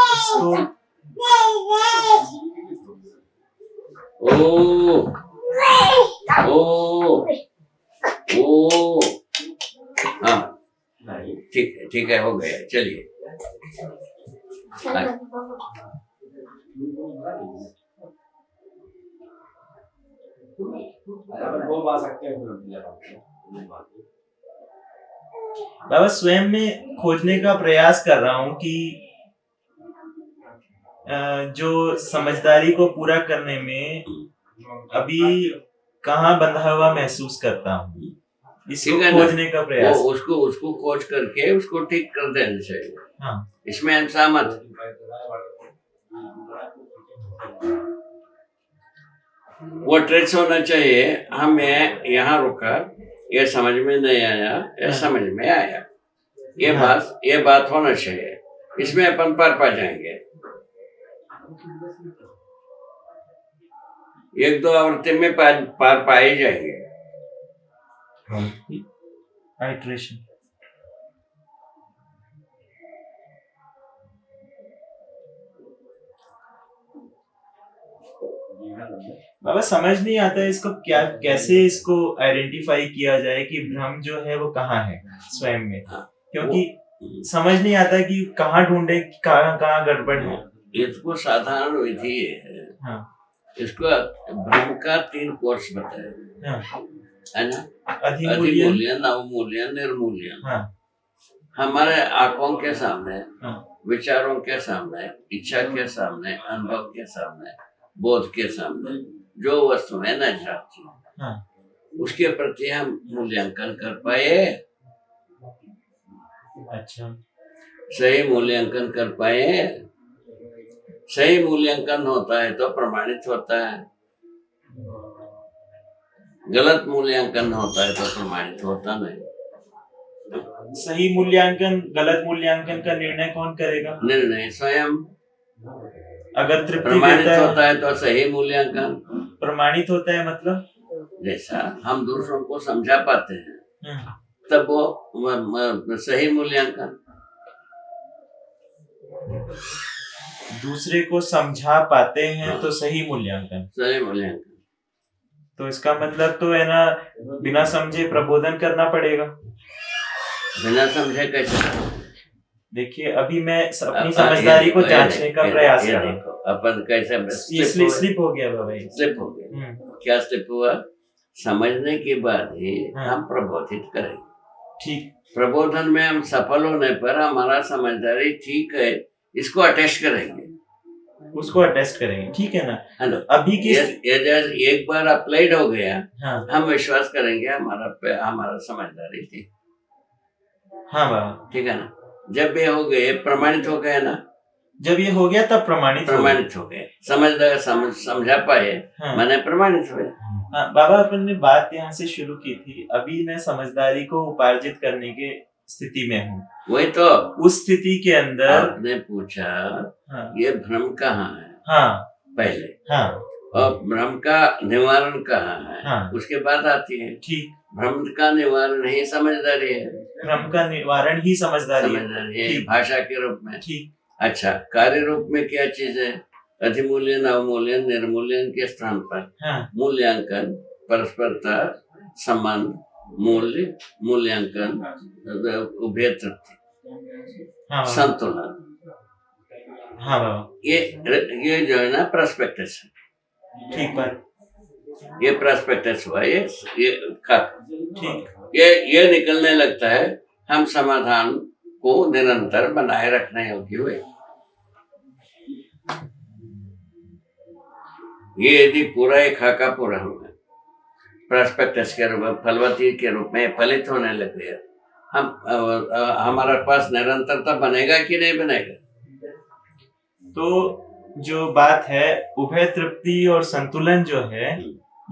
ओ हाँ, ठीक है, हो गया, चलिए। बाबा, स्वयं में खोजने का प्रयास कर रहा हूँ कि जो समझदारी को पूरा करने में अभी कहाँ बंधा हुआ महसूस करता हूँ, इसको खोजने का प्रयास। उसको खोज करके उसको ठीक कर देना चाहिए। हाँ, इसमें इंसान मत, वो ट्रेस होना चाहिए। हमें यहाँ रुका, ये समझ में नहीं आया, ये समझ में आया, ये बात होना चाहिए, इसमें अपन पार पा जाएंगे। 1-2 आवृत्ति में पार पा ही जाएंगे। आइट्रेशन। बाबा समझ नहीं आता है इसको क्या, कैसे इसको आइडेंटिफाई किया जाए कि भ्रम जो है वो कहाँ है स्वयं में, क्योंकि समझ नहीं आता कि कहाँ ढूंढे, कहाँ कहाँ गड़बड़ है। इसको साधारण विधि है। हाँ इसको भ्रम का 3 कोर्स बताए, हाँ, है ना? अधिमूल्यन, अधिमूल्यन, अवमूल्यन, निर्मूल्यन। हाँ हमारे आंखों के सामने, हाँ विचारों के सामने, इच्छा के सामने, अनुभव के सामने, बोध के सामने जो वस्तुएं नजर आती हैं, हाँ, उसके प्रति हम मूल्यांकन कर पाए। अच्छा, सही मूल्यांकन कर पाए। सही मूल्यांकन होता है तो प्रमाणित होता है, गलत मूल्यांकन होता है तो प्रमाणित होता नहीं। सही मूल्यांकन गलत मूल्यांकन का निर्णय कौन करेगा? निर्णय स्वयं। अगर तृप्ति प्रमाणित देता होता है तो सही मूल्यांकन। प्रमाणित होता है मतलब जैसा हम दूसरों को समझा पाते हैं हम्म, तब वो सही मूल्यांकन। दूसरे को समझा पाते हैं तो सही मूल्यांकन। सही मूल्यांकन। तो इसका मतलब तो है ना, बिना समझे प्रबोधन करना पड़ेगा। बिना समझे कैसे? देखिए अभी मैं अपनी समझदारी को जांचने का प्रयास कर रहा हूँ। अपन कैसे स्लिप हो गया बाबा, स्लिप हो गया। क्या स्लिप हुआ? समझने के बाद ही हम प्रबोधित करेंगे। ठीक, प्रबोधन में हम सफल होने पर हमारा समझदारी ठीक है, इसको अटेस्ट करेंगे, उसको अटेस्ट करेंगे, ठीक है ना? हेलो, अभी की ये एक बार अप्लाइड हो गया, हाँ, हम विश्वास करेंगे हमारा समझदारी थी। हाँ बाबा, ठीक है ना? जब ये हो गए, प्रमाणित हो गए ना, जब ये हो गया तब प्रमाणित हो गए, समझा पाए, हाँ, मैंने प्रमाणित हुए। हाँ बाबा, अपन ने बात यहाँ से शुरू की थी। अभी मैं समझदारी को उपार्जित करने के स्थिति में हूँ। वही तो उस स्थिति के अंदर आपने पूछा, हाँ, ये भ्रम कहाँ है हाँ पहले, हाँ, और भ्रम का निवारण कहाँ है, हाँ, उसके बाद आती है। ठीक, भ्रम का निवारण ही समझदारी है। भ्रम का निवारण ही समझदारी है भाषा के रूप में। ठीक, अच्छा, कार्य रूप में क्या चीज है? अधिमूल्यन, अवमूल्यन, निर्मूल्यन के स्थान पर हाँ, मूल्यांकन, परस्परता, संबंध, मूल्य, मूल्यांकन, उभय तृप्ति, हाँ संतुलन, हाँ बाबा, ये जो है ना प्रस्पेक्टस है। ठीक बात, ये प्रस्पेक्टस हुआ, ये ठीक, ये निकलने लगता है, हम समाधान को निरंतर बनाए रखने योग्य हुए। ये यदि पूरा एक खाका पूरा हुआ, प्रॉस्पेक्टस के रूप में, फलवती के रूप में फलित होने लग गया, हमारे पास निरंतरता बनेगा कि नहीं बनेगा? तो जो बात है उभय तृप्ति और संतुलन जो है,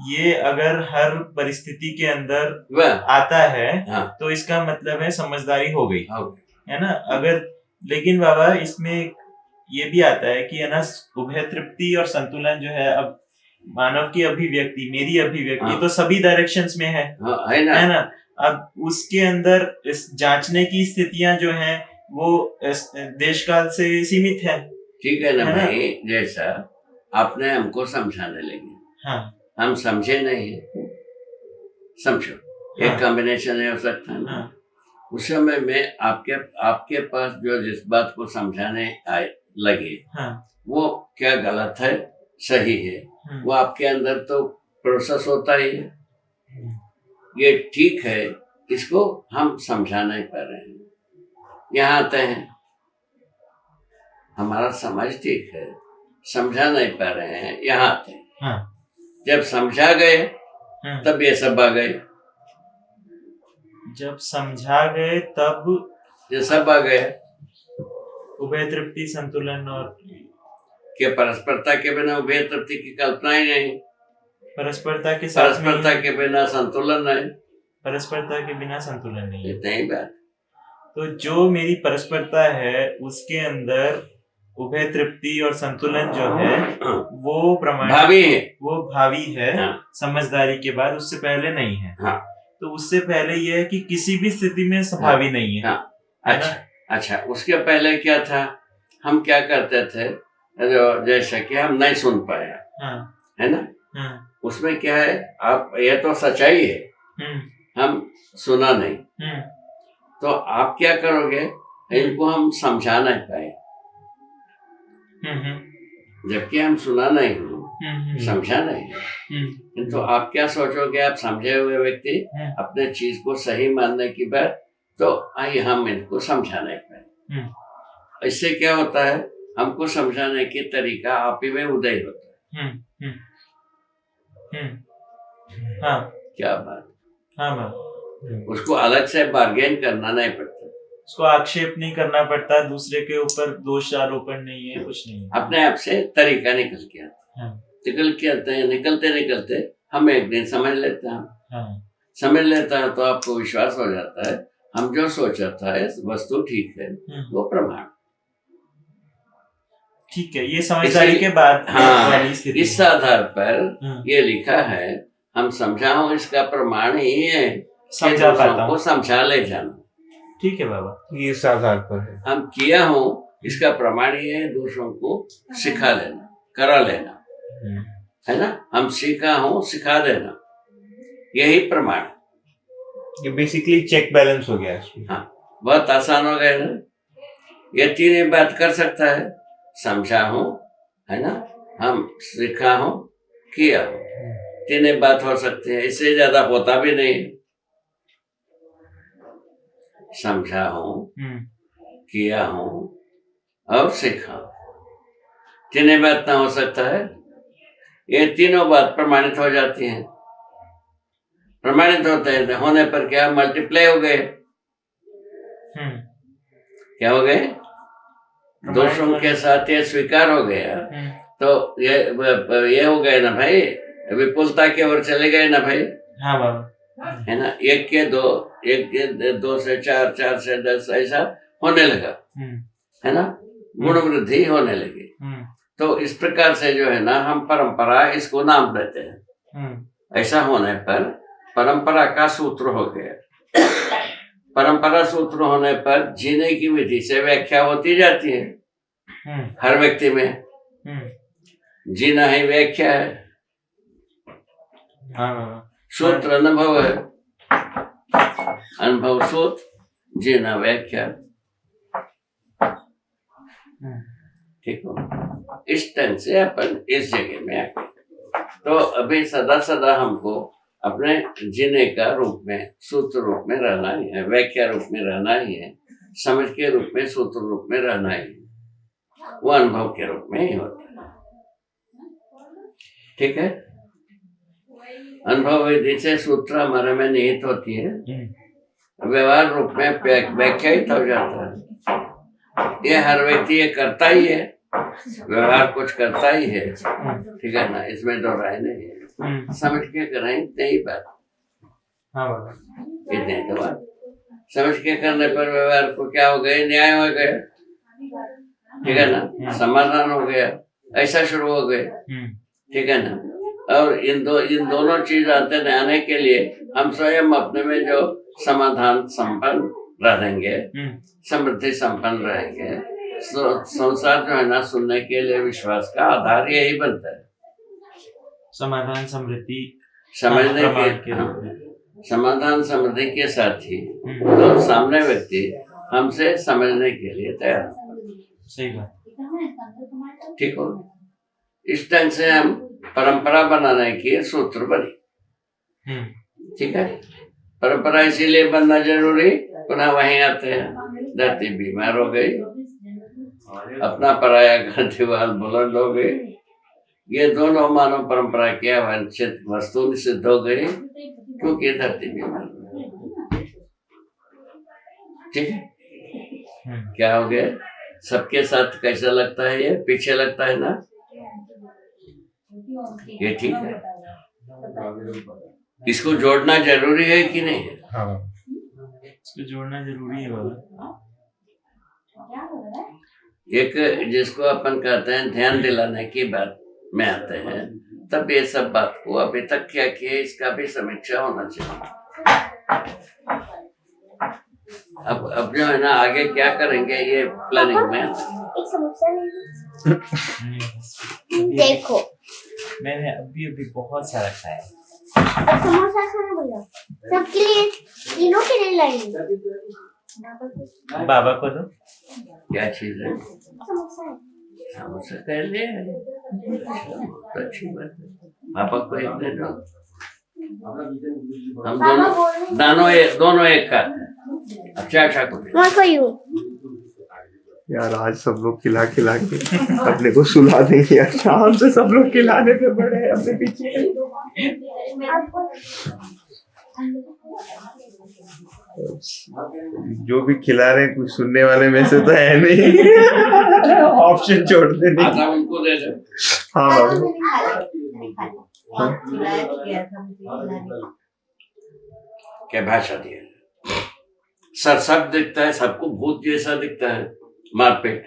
ये अगर हर परिस्थिति के अंदर आता है, हाँ, तो इसका मतलब है समझदारी हो गई, हाँ, है ना? अगर लेकिन बाबा इसमें ये भी आता है कि है ना, उभय तृप्ति और संतुलन जो है, अब मानव की अभिव्यक्ति, मेरी अभिव्यक्ति तो सभी डायरेक्शंस में है ना? अब उसके अंदर इस जांचने की स्थितियां जो हैं वो देश काल से सीमित है। ठीक है ना भाई? जैसा आपने हमको समझाने लगे, हाँ, हम समझे नहीं, समझो, एक कॉम्बिनेशन हो सकता है ना। उस समय में आपके पास जो जिस बात को समझाने आए लगे, वो क्या गलत है, सही है, वो आपके अंदर तो प्रोसेस होता ही है। ये ठीक है, इसको हम समझा नहीं पा रहे हैं, यहाँ आते हैं, हमारा समझ ठीक है, समझा नहीं पा रहे हैं, यहाँ आते हैं। जब समझा गए तब ये सब आ गए, जब समझा गए तब ये सब आ गए। उभय तृप्ति, संतुलन और के परस्परता के बिना उभय तृप्ति की कल्पना ही नहीं, परस्परता के साथ परस्परता के बिना संतुलन नहीं, परस्परता के बिना संतुलन नहीं, इतना ही बात। तो जो मेरी परस्परता है उसके अंदर उभय तृप्ति और संतुलन जो है वो प्रमाण भावी है, वो भावी है, समझदारी के बाद, उससे पहले नहीं है। तो उससे पहले ये है कि किसी भी स्थिति में संभावी नहीं है। हाँ, अच्छा अच्छा। उसके पहले क्या था, हम क्या करते थे, जो जैसे कि हम नहीं सुन पाए, हाँ, है ना, हाँ, उसमें क्या है, आप ये तो सच्चाई है, हम सुना नहीं, तो आप क्या करोगे, इनको हम समझा नहीं पाए, जबकि हम सुना नहीं हूँ, समझा नहीं, तो आप क्या सोचोगे, आप समझे हुए व्यक्ति अपने चीज को सही मानने की बात, तो आइए हम इनको समझा नहीं पाए। इससे क्या होता है, हमको समझाने की तरीका आप ही में उदय होता है। हाँ, क्या बात, हाँ बात, उसको अलग से बार्गेन करना नहीं पड़ता, उसको आक्षेप नहीं करना पड़ता, दूसरे के ऊपर दोष आरोपण नहीं है, कुछ नहीं है, अपने आप से तरीका निकल के आता है। निकल के आते हैं, निकलते निकलते हम एक दिन समझ लेते हैं, समझ लेता है तो आपको विश्वास हो जाता है, हम जो सोचा था वस्तु ठीक है, वो प्रमाण ठीक है। ये समझदारी के बाद वाली स्थिति। इस आधार पर ये लिखा है, हम समझाओ इसका प्रमाण ये है, समझा पाता को समझा ले जाना। ठीक है बाबा, ये इस आधार पर है। हम किया हूँ इसका प्रमाण ये है, दूसरों को सिखा लेना, करा लेना, है ना, हम सीखा हूँ सिखा देना, यही प्रमाण। ये बेसिकली चेक बैलेंस हो गया इसमें। हाँ, बहुत आसान हो गया ना, ये तीन ही बात कर सकता है, समझा हूँ, है ना, हम सीखा हूँ, किया हूँ, तीन ही बात हो सकती है, इससे ज्यादा होता भी नहीं। समझा हूँ, किया हूँ और सीखा, तीन ही बात ना हो सकता है, ये तीनों बात प्रमाणित हो जाती हैं। प्रमाणित होते हैं, होने पर क्या मल्टीप्लाई हो गए, क्या हो गए, दोषों के साथ ये स्वीकार हो गया, तो ये हो गए ना भाई, विपुलता की ओर चले गए ना भाई। हाँ बाबा, है ना, एक के दो, एक के दो से चार, चार से 10, ऐसा होने लगा, है ना, गुण वृद्धि होने लगी। तो इस प्रकार से जो है ना, हम परंपरा इसको नाम देते हैं। ऐसा होने पर परंपरा का सूत्र हो गया। परंपरा सूत्र होने पर जीने की विधि से व्याख्या होती जाती है। हर व्यक्ति में जीना ही व्याख्या है। सूत्र अनुभव है, अनुभव सूत्र, जीना व्याख्या। ठीक हो, इस ढंग से अपन इस जगह में आए। तो अभी सदा सदा हमको अपने जीने का रूप में, सूत्र रूप में रहना ही है, व्याख्या रूप में रहना ही है, समझ के रूप में, सूत्र रूप में रहना ही है, वो अनुभव के रूप में ही होता है। ठीक है, अनुभव विधि से सूत्र हमारे में निहित होती है, व्यवहार रूप में व्याख्यायित हो जाता है। ये हर व्यक्ति ये करता ही है, व्यवहार कुछ करता ही है, ठीक है ना, इसमें दो राय नहीं है। समझ के करें इतनी बात, इतने तो बात समझ के करने पर व्यवहार को क्या हो गए, न्याय हो गए, ठीक है ना, समाधान हो गया, ऐसा शुरू हो गए, ठीक है ना। और इन दोनों चीज आने के लिए हम स्वयं अपने में जो समाधान संपन्न रहेंगे, समृद्धि संपन्न रहेंगे, संसार जो है ना, सुनने के लिए विश्वास का आधार यही बनता है। समाधान समृद्धि समझने के समाधान समृद्धि के साथ ही तो सामने व्यक्ति हमसे समझने के लिए तैयार। सही बात, ठीक हो। इस ढंग से हम परंपरा बनाने की सूत्र बनी, ठीक है। परंपरा इसीलिए बनना जरूरी, पुनः वहीं आते हैं, धरती बीमार हो गई, अपना पराया का दीवार बुलंद हो गई, ये दोनों मानव परंपरा की अवांछित वस्तु सिद्ध हो गई, क्योंकि धरती बीमार हो गई। ठीक है, क्या हो गया, सबके साथ कैसा लगता है, ये पीछे लगता है ना, ये ठीक है। इसको जोड़ना जरूरी है कि नहीं है? हाँ, इसको जोड़ना जरूरी है बाबा। एक जिसको अपन कहते हैं ध्यान दिलाने की बात में आते हैं, तब ये सब बात को अभी तक क्या किया, इसका भी समीक्षा होना चाहिए। अब जो है ना आगे क्या करेंगे ये प्लानिंग में। एक समोसा ले देखो, मैंने अभी अभी बहुत सारा खाया। अब समोसा खाना बोला सबके लिए, तीनों के लिए लाएंगे। बाबा को दो। क्या चीज है? समोसा है। समोसा कर ले, तो अच्छी बात है। पापा को एक दे दो, हम दोनों एक खाते हैं। अच्छा अच्छा कुछ One for you. यार आज सब लोग खिला खिला के अपने को सुला देंगे यार, शाम से सब लोग खिलाने पे पड़े हैं अपने पीछे। जो भी खिला रहे हैं कुछ सुनने वाले में से तो है नहीं। ऑप्शन छोड़ देने की। आधा उनको दे दो। हाँ बाबू, क्या भाषा दिया, सरसब दिखता है, सबको भूत जैसा दिखता है, मारपीट।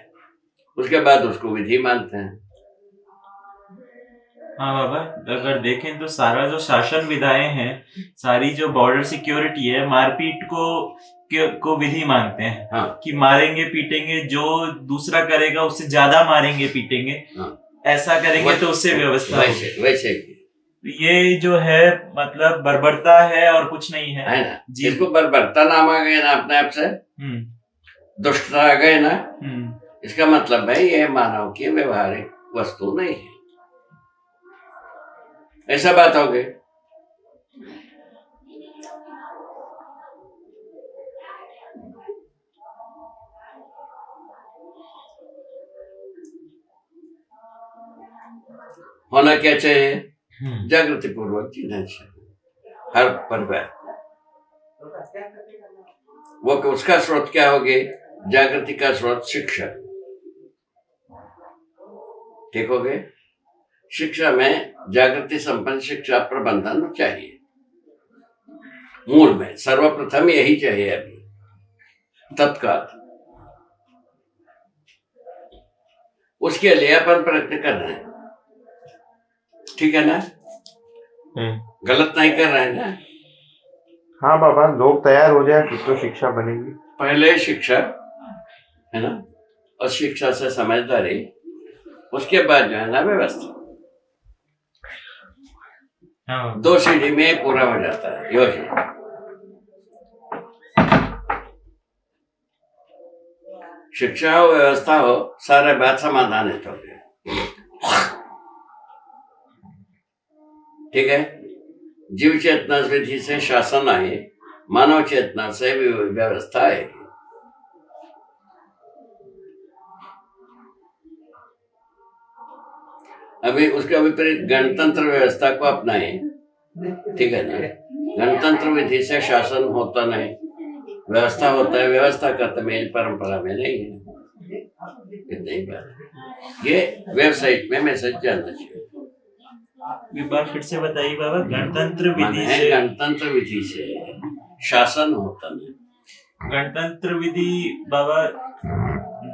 उसके बाद उसको विधि मानते हैं। हाँ बाबा, अगर देखें तो सारा जो शासन विधाएं हैं, सारी जो बॉर्डर सिक्योरिटी है, मारपीट को विधि मानते हैं। हाँ। कि मारेंगे पीटेंगे, जो दूसरा करेगा उससे ज्यादा मारेंगे पीटेंगे। हाँ। ऐसा करेंगे तो उससे व्यवस्था होगी। वैसे ये जो है मतलब बर्बरता है और कुछ नहीं है ना। जी। इसको बर्बरता नाम आ गए ना अपने आप से, दुष्टता आ गए ना। इसका मतलब है ये मानव की व्यवहारिक वस्तु नहीं है, ऐसा बात हो गई। होना क्या चाहिए? जागृति पूर्वक जीना चाहिए हर परिवार। वो उसका स्रोत क्या होगी? जागृति का स्रोत शिक्षा। ठीक हो गए? शिक्षा में जागृति संपन्न शिक्षा प्रबंधन चाहिए। मूल में सर्वप्रथम यही चाहिए अभी तत्काल। उसके लिए अपन प्रयत्न कर रहे हैं, ठीक है ना? गलत नहीं कर रहे हैं ना? हाँ बाबा, लोग तैयार हो जाए फिर तो शिक्षा बनेगी। पहले शिक्षा है ना, और शिक्षा से समझदारी, उसके बाद जो है ना व्यवस्था। हाँ। 2 सीढ़ी में पूरा हो जाता है योजना। शिक्षा हो, व्यवस्था हो, सारे बात समाधानित हो गए। ठीक है? जीव चेतना विधि से शासन आए, मानव चेतना से व्यवस्था आएगी। अभी उसके विपरीत गणतंत्र व्यवस्था को अपनाए, ठीक है ना? गणतंत्र विधि से शासन होता नहीं, व्यवस्था होता है। व्यवस्था का तमेल परंपरा में नहीं है। इतनी बात, ये वेबसाइट में मैसेज जाना चाहिए। एक बार फिर से बताइए बाबा। गणतंत्र विधि से, गणतंत्र विधि से शासन होता नहीं। गणतंत्र विधि बाबा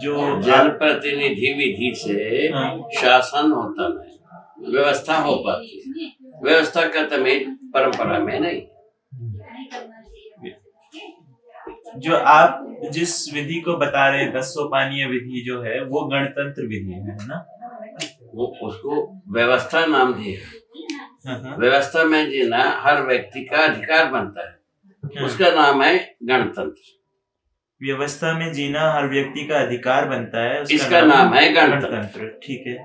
जो जनप्रतिनिधि विधि से शासन होता नहीं, व्यवस्था हो पाती है। व्यवस्था का तमेल परंपरा में नहीं। जो आप जिस विधि को बता रहे हैं, 10 सोपानीय विधि जो है, वो गणतंत्र विधि है ना? वो उसको व्यवस्था नाम दिया। व्यवस्था में जीना हर व्यक्ति का अधिकार बनता है, उसका नाम है गणतंत्र। व्यवस्था में जीना हर व्यक्ति का अधिकार बनता है, इसका नाम है गणतंत्र। ठीक है,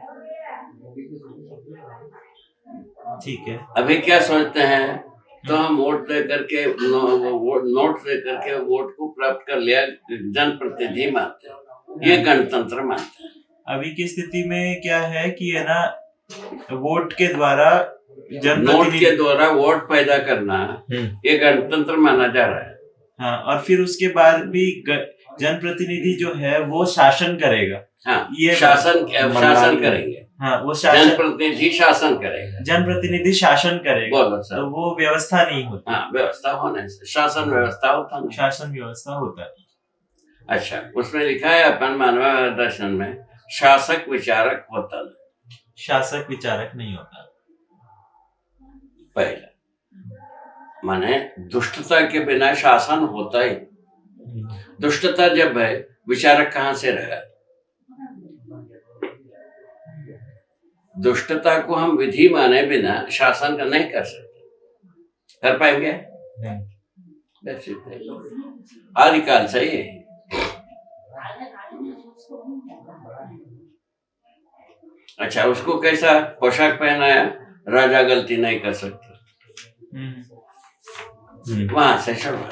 ठीक है। अभी क्या सोचते हैं? तो हम वोट लेकर के नोट लेकर के वोट को प्राप्त कर लिया, जनप्रतिनिधि मानते हैं, ये गणतंत्र मानते हैं। अभी की स्थिति में क्या है कि है ना, वोट के द्वारा नोट के द्वारा वोट पैदा करना, ये गणतंत्र माना जा रहा है। हाँ, और फिर उसके बाद भी जनप्रतिनिधि जो है वो शासन करेगा। हाँ, ये शासन करेंगे। हाँ, वो शासन, जनप्रतिनिधि शासन करेगा। जनप्रतिनिधि शासन करेगा। बोलो सर। तो वो व्यवस्था नहीं होती। हाँ, व्यवस्था होने से शासन व्यवस्था होता नहीं। शासन व्यवस्था होता है। अच्छा, उसमें लिखा है अपन मानव दर्शन में, शासक विचारक होता नहीं। शासक विचारक नहीं होता। पहला माने दुष्टता के बिना शासन होता ही। दुष्टता जब है, विचारक कहाँ से रहा? दुष्टता को हम विधि माने बिना शासन का नहीं कर सकते। कर पाएंगे? आदिकाल से ही है। अच्छा, उसको कैसा पोशाक पहनाया? राजा गलती नहीं कर सकता, वहां से शुरुआत।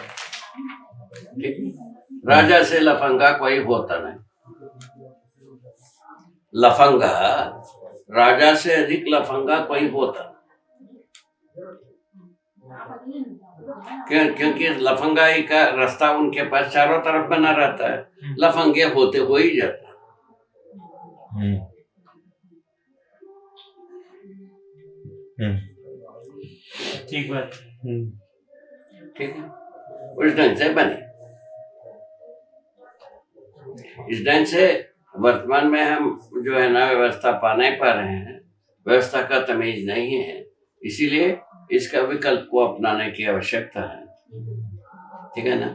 ठीक है? राजा से लफंगा कोई होता नहीं। लफंगा, राजा से अधिक लफंगा कोई होता क्योंकि लफंगाई का रास्ता उनके पास चारों तरफ बना रहता है, लफंगे होते हो ही जाता है। ठीक बात। ठीक है, उस ढंग से बने। इस ढंग से वर्तमान में हम जो है ना व्यवस्था पा नहीं पा रहे हैं, व्यवस्था का तमीज नहीं है, इसीलिए इसका विकल्प को अपनाने की आवश्यकता है। ठीक है ना?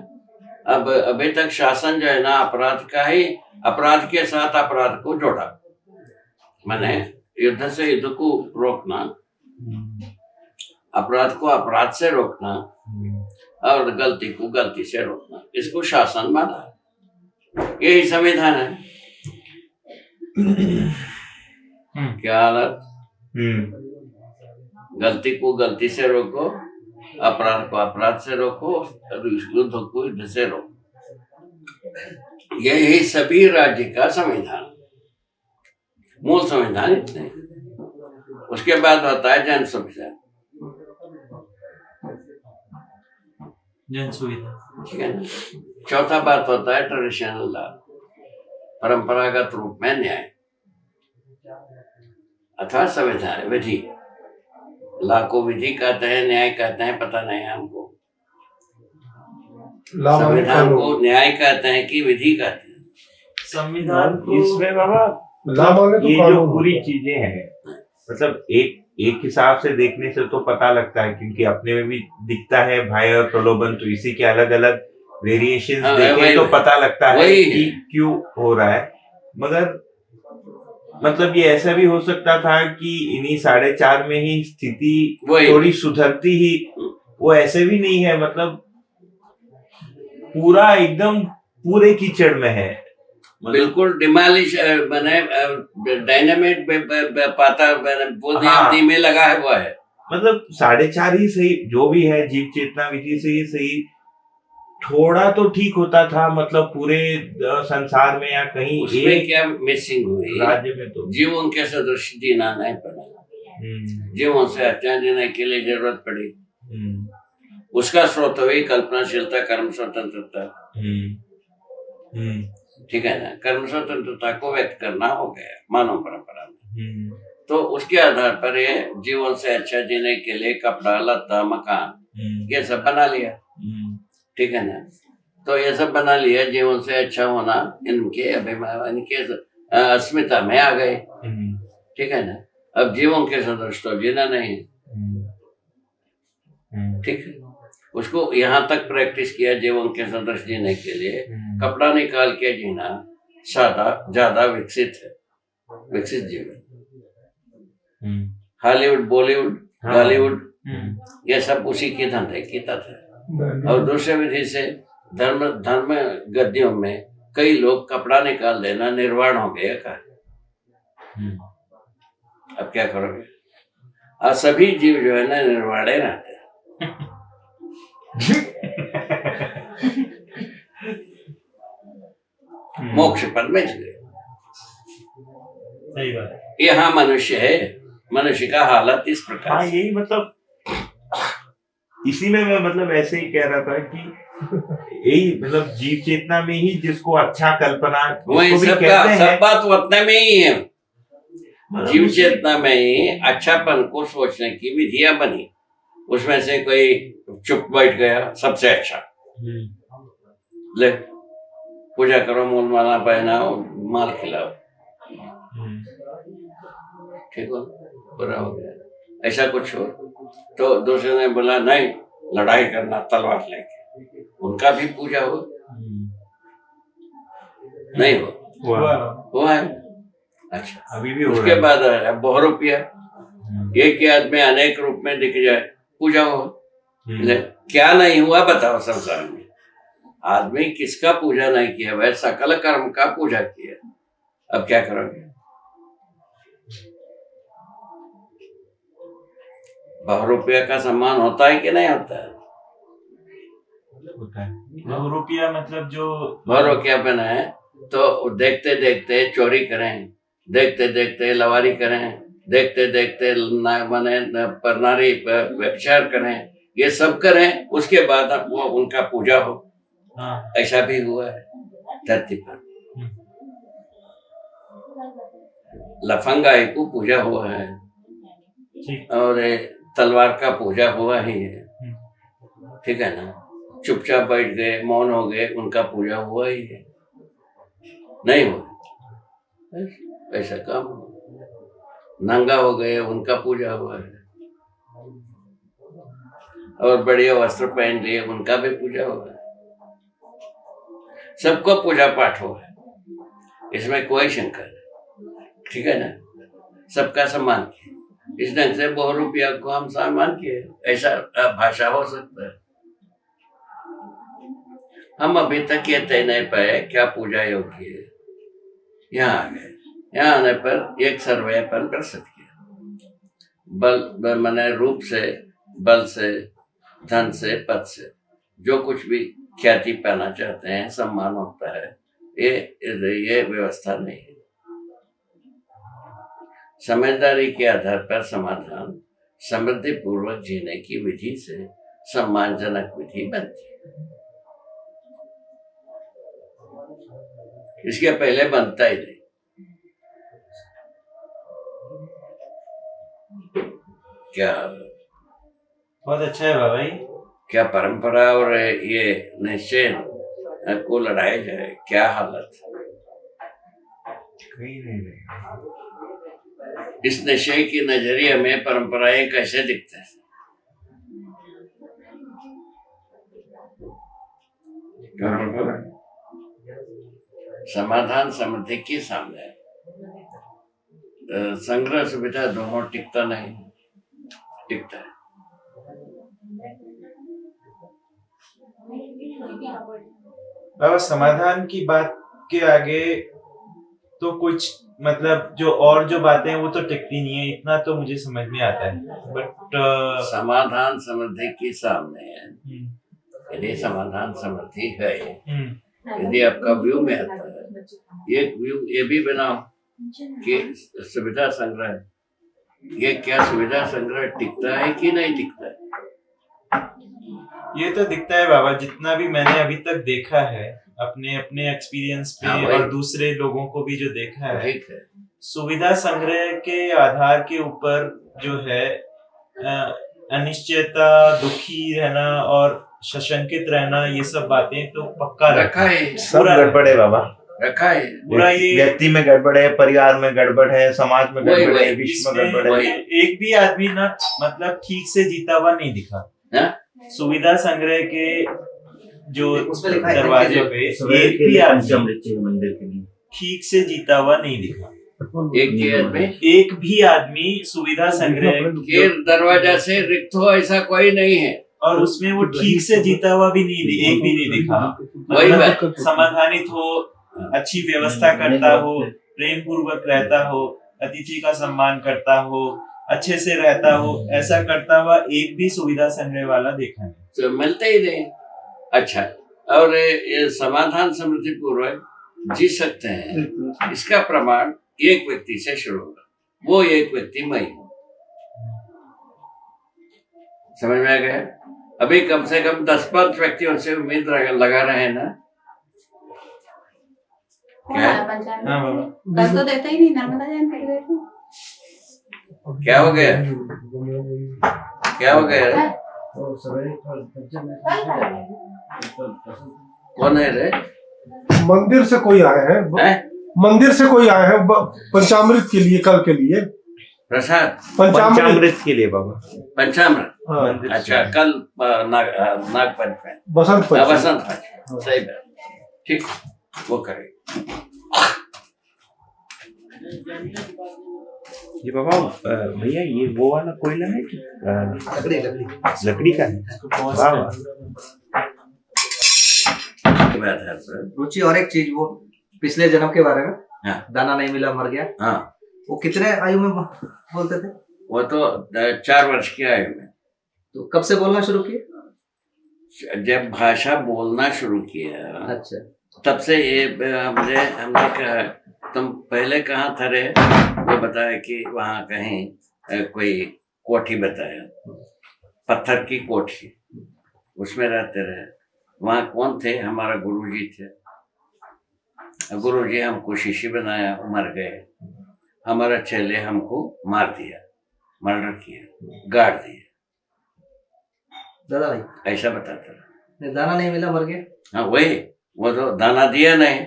अब अभी तक शासन जो है ना अपराध का ही, अपराध के साथ अपराध को जोड़ा, माने युद्ध से युद्ध को रोकना, अपराध को अपराध से रोकना और गलती को गलती से रोकना, इसको शासन माना। यही संविधान है। क्या हालत? गलती को गलती से रोको, अपराध को अपराध से रोको, युद्ध को युद्ध से रोको। यही सभी राज्य का संविधान, मूल संविधान इतने। उसके बाद होता है जन सुविधा। जन सुविधा, ठीक है ना? चौथा बात होता है ट्रेडिशनल लॉ, परंपरागत रूप में न्याय अथवा संविधान विधि। लॉ को विधि कहते हैं, न्याय कहते हैं, पता नहीं हमको। संविधान को न्याय कहते हैं कि विधि कहते हैं? संविधान इसमें बाबा ये जो पूरी चीजें हैं, मतलब एक हिसाब से देखने से तो पता लगता है, क्योंकि अपने में भी दिखता है भय और प्रलोभन, तो इसी के अलग अलग वेरिएशंस देखें तो पता लगता है कि क्यों हो रहा है। मगर मतलब ये ऐसा भी हो सकता था कि इन्हीं 4.5 में ही स्थिति थोड़ी सुधरती ही, वो ऐसे भी नहीं है, मतलब पूरा एकदम पूरे कीचड़ में है, बिल्कुल डिमालिश बने, डायनामाइट पाता बुनियादी में लगा हुआ है। मतलब 4.5 ही सही, जो भी है जीव चेतना विधि से ही सही, थोड़ा तो ठीक होता था, मतलब पूरे संसार में या कहीं उसमें क्या मिसिंग हुई? राज्य में तो जीवों के सदृश जीना नहीं पड़ा, जीवों से अच्छा जीने के लिए जरूरत पड़ी। उसका स्रोत हुई कल्पनाशीलता, कर्म स्वतंत्रता। ठीक है ना? कर्म स्वतंत्रता को व्यक्त करना हो गया मानव परंपरा में। तो उसके आधार पर ये जीवन से अच्छा जीने के लिए कपड़ा लत्ता मकान ये सब बना लिया। ठीक है ना? तो ये सब बना लिया, जीवन से अच्छा होना इनके अभिमान, इनके अस्मिता में आ गए। ठीक है ना? अब जीवन के सदृश तो जीना नहीं। ठीक है, उसको यहाँ तक प्रैक्टिस किया जीवन के सदृश जीने के लिए, कपड़ा निकाल के जीना सादा ज्यादा विकसित है, विकसित जीवन। हॉलीवुड, बॉलीवुड, बॉलीवुड ये सब उसी के धंधे की तत्व है। और दूसरे विधि से धर्म गद्दियों में कई लोग कपड़ा निकाल देना निर्वाण हो गया का। अब क्या करोगे? आज सभी जीव जो है ना निर्वाणे रहते हैं। मोक्ष पर में गए। सही बात। यहाँ मनुष्य है, मनुष्य का हालत इस प्रकार। हाँ, यही मतलब इसी में मैं मतलब ऐसे ही कह रहा था कि यही मतलब जीव चेतना में ही जिसको अच्छा कल्पना, वही सब बात उतने में ही है। जीव चेतना में ही अच्छापन को सोचने की विधियां बनी, उसमें से कोई चुप बैठ गया सबसे अच्छा, ले पूजा करो, मूल माला पहनाओ, माल खिलाओ, ठीक हो, पूरा हो गया। ऐसा कुछ हो तो दूसरे ने बोला नहीं, लड़ाई करना तलवार लेके, उनका भी पूजा हो नहीं हो हुआ है। अच्छा, अभी भी हो रहा उसके है। बाद बहुरूपिया, एक ही आदमी अनेक रूप में दिख जाए, पूजा हो। क्या नहीं हुआ बताओ संसार में? आदमी किसका पूजा नहीं किया? वह सकल कर्म का पूजा किया। अब क्या करोगे? बहुरूपिया का सम्मान होता है कि नहीं होता है? होता है। बहुरूपिया मतलब जो बहुरूपियापन है तो देखते देखते चोरी करें, देखते देखते लवारी करें, देखते देखते माने पर नारी व्यभिचार करें, ये सब करें, उसके बाद वो उनका पूजा हो। हाँ, ऐसा भी हुआ है धरती पर। लफंगाई को पूजा हुआ है ठीक। और तलवार का पूजा हुआ ही है, ठीक है ना? चुपचाप बैठ गए, मौन हो गए, उनका पूजा हुआ ही है, नहीं हुआ? ऐसा काम नंगा हो गए, उनका पूजा हुआ है, और बढ़िया वस्त्र पहन लिए, उनका भी पूजा हुआ है। सबको पूजा पाठ हुआ है, इसमें कोई शंका नहीं, ठीक है ना? सबका सम्मान किया। इस ढंग से बहुरूपिया को हम सम्मान किए, ऐसा भाषा हो सकता है। हम अभी तक ये तय नहीं पाए क्या पूजा योग्य है। यहाँ आ गए, यहाँ आने पर एक सर्वे पर प्रस्तुत किया। बल माने रूप से, बल से, धन से, पद से, जो कुछ भी ख्याति पाना चाहते हैं, सम्मान होता है, ये व्यवस्था नहीं है। समझदारी के आधार पर समाधान समृद्धि पूर्वक जीने की विधि से सम्मानजनक विधि बनती है। इसके पहले बनता ही नहीं। क्या बहुत अच्छा है बाबा जी। क्या परंपरा और ये निश्चय को लड़ाया जाए, क्या हालत? कहीं नहीं रहेगा। इस निश्चय की नजरिए में परंपराएं कैसे दिखते हैं? समाधान समृद्धि के सामने संग्रह सुविधा दोनों टिकता नहीं, टिकता है। बाबा समाधान की बात के आगे तो कुछ मतलब जो बातें हैं वो तो टिकती नहीं है, इतना तो मुझे समझ में आता है। बट समाधान समृद्धि के सामने है। यदि समाधान समृद्धि है, यदि आपका व्यू में आता है, एक व्यू ये भी बनाओ कि सुविधा संग्रह, ये क्या सुविधा संग्रह टिकता है कि नहीं टिकता है? ये तो दिखता है बाबा, जितना भी मैंने अभी तक देखा है अपने अपने एक्सपीरियंस पे और दूसरे लोगों को भी जो देखा है, सुविधा संग्रह के आधार के ऊपर जो है अनिश्चयता, दुखी रहना और सशंकित रहना, ये सब बातें तो पक्का रखा है। सब गड़बड़ है बाबा, रखा है। पूरा ये व्यक्ति में गड़बड़ है, परिवार में गड़बड़ है, समाज में गड़बड़ है, विश्व में गड़बड़ है। एक भी आदमी ना मतलब ठीक से जीता हुआ नहीं दिखा। सुविधा संग्रह के जो दरवाजे पे एक भी आदमी मंदिर के लिए ठीक से जीता हुआ नहीं दिखा। एक भी आदमी सुविधा संग्रह के दरवाजा से रिक्त हो ऐसा कोई नहीं है, और उसमें वो ठीक से जीता हुआ भी एक भी नहीं दिखा। वही बात, समाधानित हो, अच्छी व्यवस्था करता हो, प्रेम पूर्वक रहता हो, अतिथि का सम्मान करता हो, अच्छे से रहता हो, ऐसा करता हुआ एक भी सुविधा संग्रह वाला देखा नहीं। तो मिलते ही नहीं। अच्छा, और ये समाधान समृद्धि पूर्वक जी सकते हैं, इसका प्रमाण एक व्यक्ति से शुरू होगा। वो एक व्यक्ति मैं हूं। समझ में आ गया? अभी कम से कम 10-5 व्यक्तियों से उम्मीद लगा रहे हैं ना। क्या कल तो देता ही नहीं, नर्मदा जयंती कर गए थे। क्या हो गया? क्या हो गया? कौन है रे? मंदिर से कोई आए हैं, मंदिर से कोई आए हैं पंचामृत के लिए, कल के लिए। प्रसाद पंचामृत के लिए बाबा। पंचामृत। हाँ, मंदिर से अच्छा, कल नाग पंचमी, बसंत पंचमी। बसंत पंचमी, सही बात, ठीक, वो करें। ये बाबा भैया ये वो वाला कोयला है कि लकड़ी का है? वाह वाह। बात है सर। रुचि, और एक चीज, वो पिछले जन्म के बारे में, हाँ। दाना नहीं मिला मर गया, हाँ, वो कितने आयु में बोलते थे? वो तो 4 वर्ष की आयु में। तो कब से बोलना शुरू किए? जब भाषा बोलना शुरू किया, अच्छा, तब से ये हमने कहा तुम पहले कहाँ थे रहे, वो बताया कि वहाँ कहीं कोई कोठी बताया, पत्थर की कोठी, उसमें रहते रहे। वहाँ कौन थे? हमारा गुरुजी थे। गुरुजी हमको शिष्य बनाया, मर गए। हमारा चेले हमको मार दिया, मर्डर किया, गाड़ दिया, दादा भाई ऐसा बताता रहा। दाना नहीं मिला मर गया। हाँ वही, वो तो दाना दिया नहीं।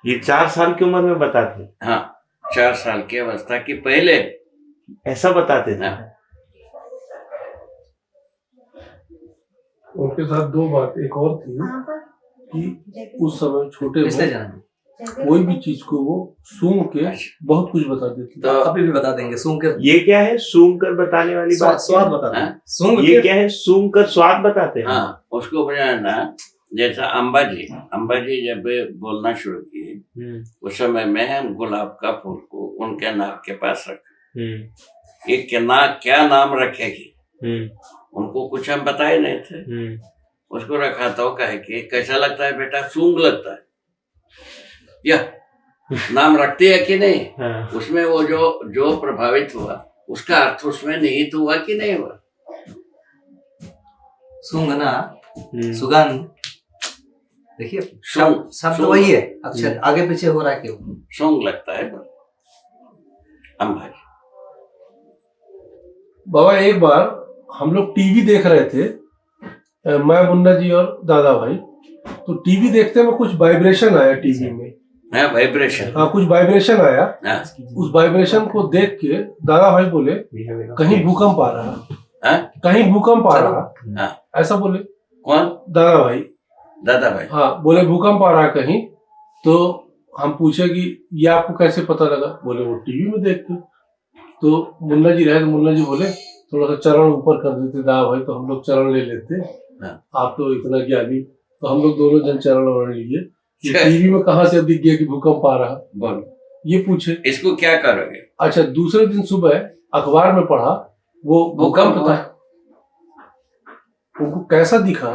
ये 4 साल की उम्र में बताते? हाँ, 4 साल की अवस्था की पहले ऐसा बताते थे? हाँ। उनके साथ 2 बात एक और थी कि उस समय छोटे पिछले में जन्म में कोई भी चीज को वो सूंघ के बहुत कुछ बता देते थे। तो अभी भी बता देंगे, सूंघ के ये क्या है सूंघ कर बताने वाली बात? स्वाद बता देंगे। हाँ? सूंघ ये के क्या है सूंघ कर स्वाद बताते हैं? हाँ, उसको बनाना। जैसा अंबाजी जब बोलना शुरू किए, उस समय में हम गुलाब का फूल को उनके नाक के पास रखा। ये क्या नाम रखेगी, उनको कुछ हम बताए नहीं थे। उसको रखा तो कहे कि कैसा लगता है बेटा? सूंघ लगता है या नाम रखते है कि नहीं? हाँ। उसमें वो जो प्रभावित हुआ, उसका अर्थ उसमें निहित हुआ कि नहीं हुआ? सूंघना, सुगंध, देखिए सूंघ- शब्द सूंघ- वही है, अक्षर आगे पीछे हो रहा है क्यों? सूंघ लगता है अंबाजी। बाबा एक बार हम लोग टीवी देख रहे थे, मैं, मुन्ना जी और दादा भाई, तो टीवी देखते में कुछ वाइब्रेशन आया टीवी में। हाँ, वाइब्रेशन। हाँ, कुछ वाइब्रेशन आया। हाँ, उस वाइब्रेशन को देख के दादा भाई बोले कहीं भूकंप आ रहा, हाँ? कहीं भूकंप आ रहा, हाँ। ऐसा बोले कौन? दादा भाई। दादा भाई। हाँ, बोले भूकंप आ रहा है कहीं। तो हम पूछे कि ये आपको कैसे पता लगा? बोले वो टीवी में देख के। तो मुन्ना जी रहे तो मुन्ना जी बोले थोड़ा सा चरण ऊपर कर देते दादा भाई, तो हम लोग चरण ले लेते। हाँ। आप तो इतना ज्ञानी, तो हम लोग दोनों जन चरण वरण लिए। ये टीवी में कहाँ से दिख गया कि भूकंप आ रहा? बोल, ये पूछे। इसको क्या करोगे? अच्छा, दूसरे दिन सुबह अखबार में पढ़ा वो भूकंप था। उनको कैसा दिखा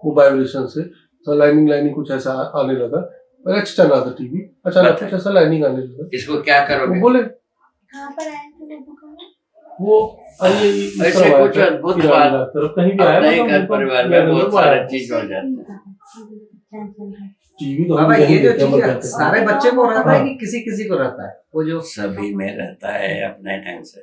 वो वाइब्रेशन से, तो लाइनिंग कुछ ऐसा आने लगा। मैंने अच्छा चला था टीवी, अचानक कुछ ऐसा लाइनिंग आने लगा। इसको क्या करोगे? वो बोले कहाँ पर आया था भूकंप? वो इस ऐसे तरफ आया कुछ था, अद्भुत किराना बात तरफ कहीं भी आया अपने था, घर भूकंप परिवार या में बहुत वो आया। सारे चीज हो जाते हैं। टीवी तो बाबा हम ये नहीं जो देखते, हम चीज है, कहते हैं। सारे बच्चे को रहता है कि किसी किसी को रहता है? वो जो सभी में रहता है अपने ढंग से,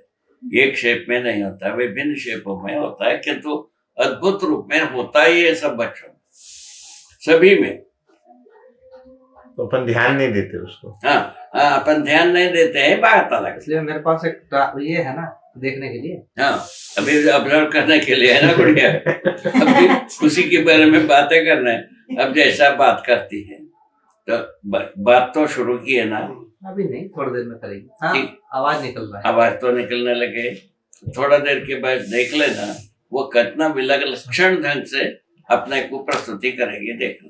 एक शेप में नहीं होता, विभिन्न शेपों में होता है, किंतु अद्भुत रूप में होता ही है सब बच्चों में, सभी में। तो अपन ध्यान नहीं देते उसको। हाँ, अपन ध्यान नहीं देते हैं, बात अलग। इसलिए मेरे पास एक ये है ना, देखने के लिए। हाँ, अभी ऑब्जर्व करने के लिए है ना गुड़िया। अभी उसी के बारे में बातें करना है। अब जैसा बात करती है तो बात तो शुरू की है ना, अभी नहीं, थोड़ी देर में करेगी। हाँ, ठीक। आवाज निकल रहा है। आवाज तो निकलने लगे, थोड़ा देर के बाद देख लेना वो कितना विलक्षण ढंग से अपने को प्रस्तुति करेगी, देखना।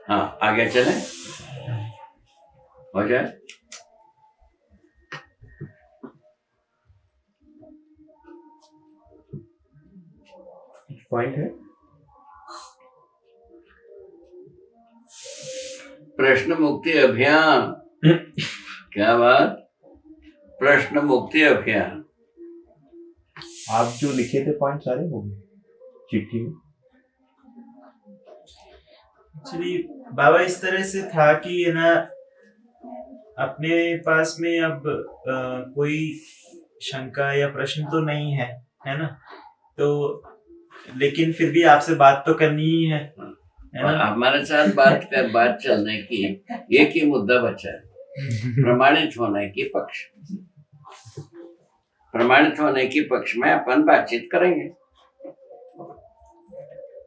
हाँ, आगे चले, हो जाए। पॉइंट है प्रश्न मुक्ति अभियान। क्या बात, प्रश्न मुक्ति अभियान। आप जो लिखे थे पॉइंट सारे हो गए चिट्ठी में? एक्चुअली बाबा इस तरह से था कि है ना, अपने पास में अब कोई शंका या प्रश्न तो नहीं है ना, तो लेकिन फिर भी आपसे बात तो करनी ही है ना। हमारे साथ बात चलने की एक ही मुद्दा बचा है, प्रमाणित होने के पक्ष प्रमाणित होने के पक्ष में अपन बातचीत करेंगे।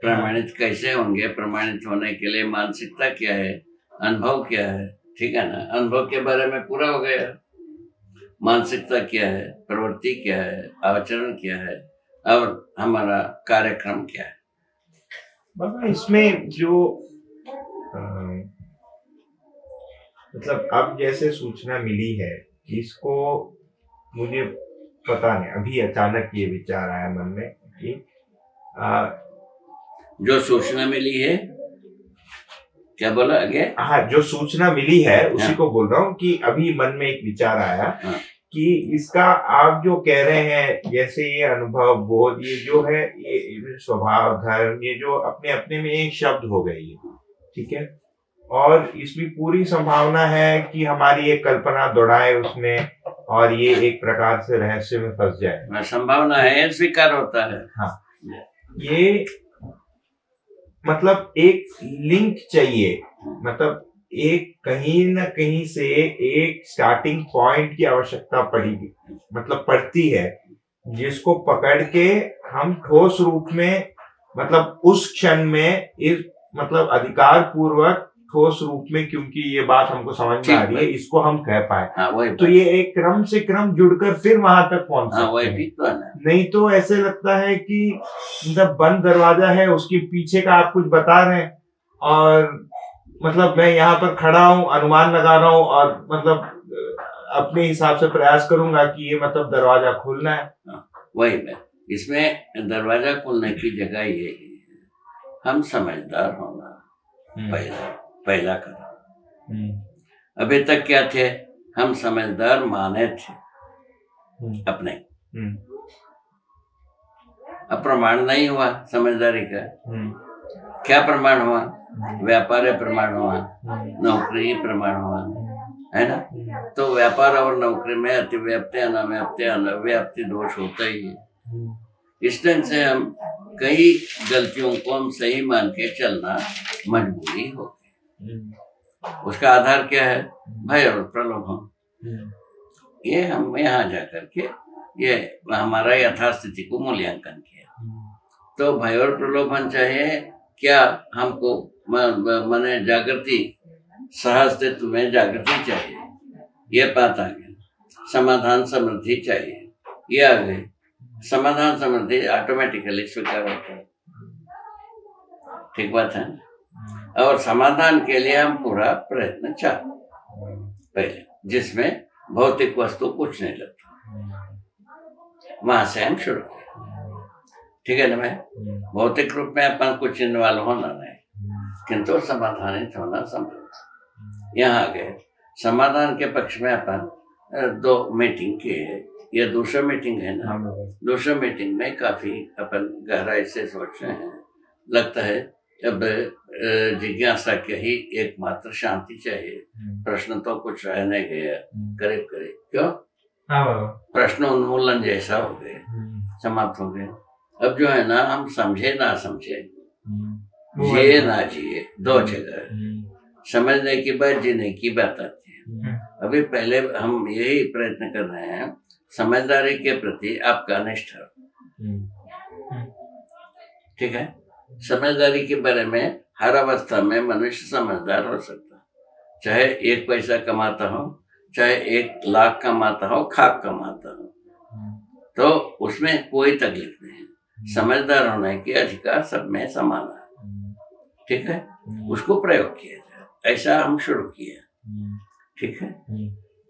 प्रमाणित कैसे होंगे? प्रमाणित होने के लिए मानसिकता क्या है, अनुभव क्या है, ठीक है ना? अनुभव के बारे में पूरा हो गया। मानसिकता क्या है, प्रवृत्ति क्या है, आचरण क्या है, और हमारा कार्यक्रम क्या है। बाबा इसमें जो मतलब अब जैसे सूचना मिली है, इसको मुझे पता नहीं, अभी अचानक ये विचार आया मन में कि जो सूचना मिली है, क्या बोला आगे? हाँ, जो सूचना मिली है उसी हाँ। को बोल रहा हूँ कि अभी मन में एक विचार आया हाँ। कि इसका आप जो कह रहे हैं, जैसे ये अनुभव बोध, ये जो है, ये स्वभाव धर्म, ये जो अपने अपने में एक शब्द हो गई है, ठीक है, और इसमें पूरी संभावना है कि हमारी एक कल्पना दौड़ाए उसमें और ये एक प्रकार से रहस्य में फंस जाए। संभावना है, स्वीकार होता है। हाँ, ये मतलब एक लिंक चाहिए, मतलब एक कहीं न कहीं से एक स्टार्टिंग पॉइंट की आवश्यकता पड़ेगी, मतलब पड़ती है, जिसको पकड़ के हम ठोस रूप में, मतलब उस क्षण में इस मतलब अधिकार पूर्वक ठोस रूप में, क्योंकि ये बात हमको समझ में आ रही है, इसको हम कह पाए। हाँ, वही तो ये एक क्रम से क्रम जुड़कर फिर वहां तक पहुंच हाँ, सकते वही हैं। भी तो है ना। नहीं तो ऐसे लगता है कि मतलब बंद दरवाजा है, उसके पीछे का आप कुछ बता रहे हैं और मतलब मैं यहाँ पर खड़ा हूँ, अनुमान लगा रहा हूँ और मतलब अपने हिसाब से प्रयास करूंगा कि ये मतलब दरवाजा खोलना है। वही मैं, इसमें दरवाजा खोलने की जगह ये है, हम समझदार होना पहला कदम। अभी तक क्या थे? हम समझदार माने थे अपने। अब प्रमाण नहीं हुआ समझदारी का। क्या प्रमाण हुआ? व्यापार प्रमाण हुआ, नौकरी प्रमाण हुआ, है ना? तो व्यापार और नौकरी में अतिव्याप्ति अनव्याप्ति दोष होता ही है। इस ढंग से हम कई गलतियों को हम सही मान के चलना मजबूरी हो गई। उसका आधार क्या है? भय और प्रलोभन। ये हम यहाँ जाकर के ये हमारा यथास्थिति को मूल्यांकन किया। तो भय और प्रलोभन चाहिए क्या? हमको माने जागृति, सहअस्तित्व में जागृति चाहिए, ये बात आ गई। समाधान समृद्धि चाहिए, ये आ गई। समाधान समृद्धि ऑटोमेटिकली स्वीकार होता है, ठीक बात है। और समाधान के लिए हम पूरा प्रयत्न चाहते पहले, जिसमें भौतिक वस्तु कुछ नहीं लगता, वहां से हम शुरू करें, ठीक है ना भाई? भौतिक रूप में अपन कुछ इन्वॉल्व होना नहीं, किंतु समाधानित होना संभव। यहाँ आ गए समाधान के पक्ष में अपन 2 मीटिंग किए। ये दूसरा मीटिंग है ना? दूसरा मीटिंग में काफी अपन गहराई से सोच रहे हैं। लगता है अब जिज्ञासा के ही एकमात्र शांति चाहिए। प्रश्न तो कुछ रह नहीं गया, करीब करीब क्यों प्रश्न उन्मूलन जैसा हो गए, समाप्त हो गए। अब जो है ना, हम समझे ना समझे, जिए ना जिए, 2 जगह समझने की बात, जीने की बात आती है। अभी पहले हम यही प्रयत्न कर रहे हैं, समझदारी के प्रति आपका निष्ठा, ठीक है? समझदारी के बारे में हर अवस्था में मनुष्य समझदार हो सकता, चाहे 1 पैसा कमाता हो, चाहे 1 लाख कमाता हो, खाक कमाता हो, तो उसमें कोई तकलीफ नहीं है। समझदार होने के अधिकार सब में समान है, ठीक है? उसको प्रयोग किया जाए, ऐसा हम शुरू किए, ठीक है?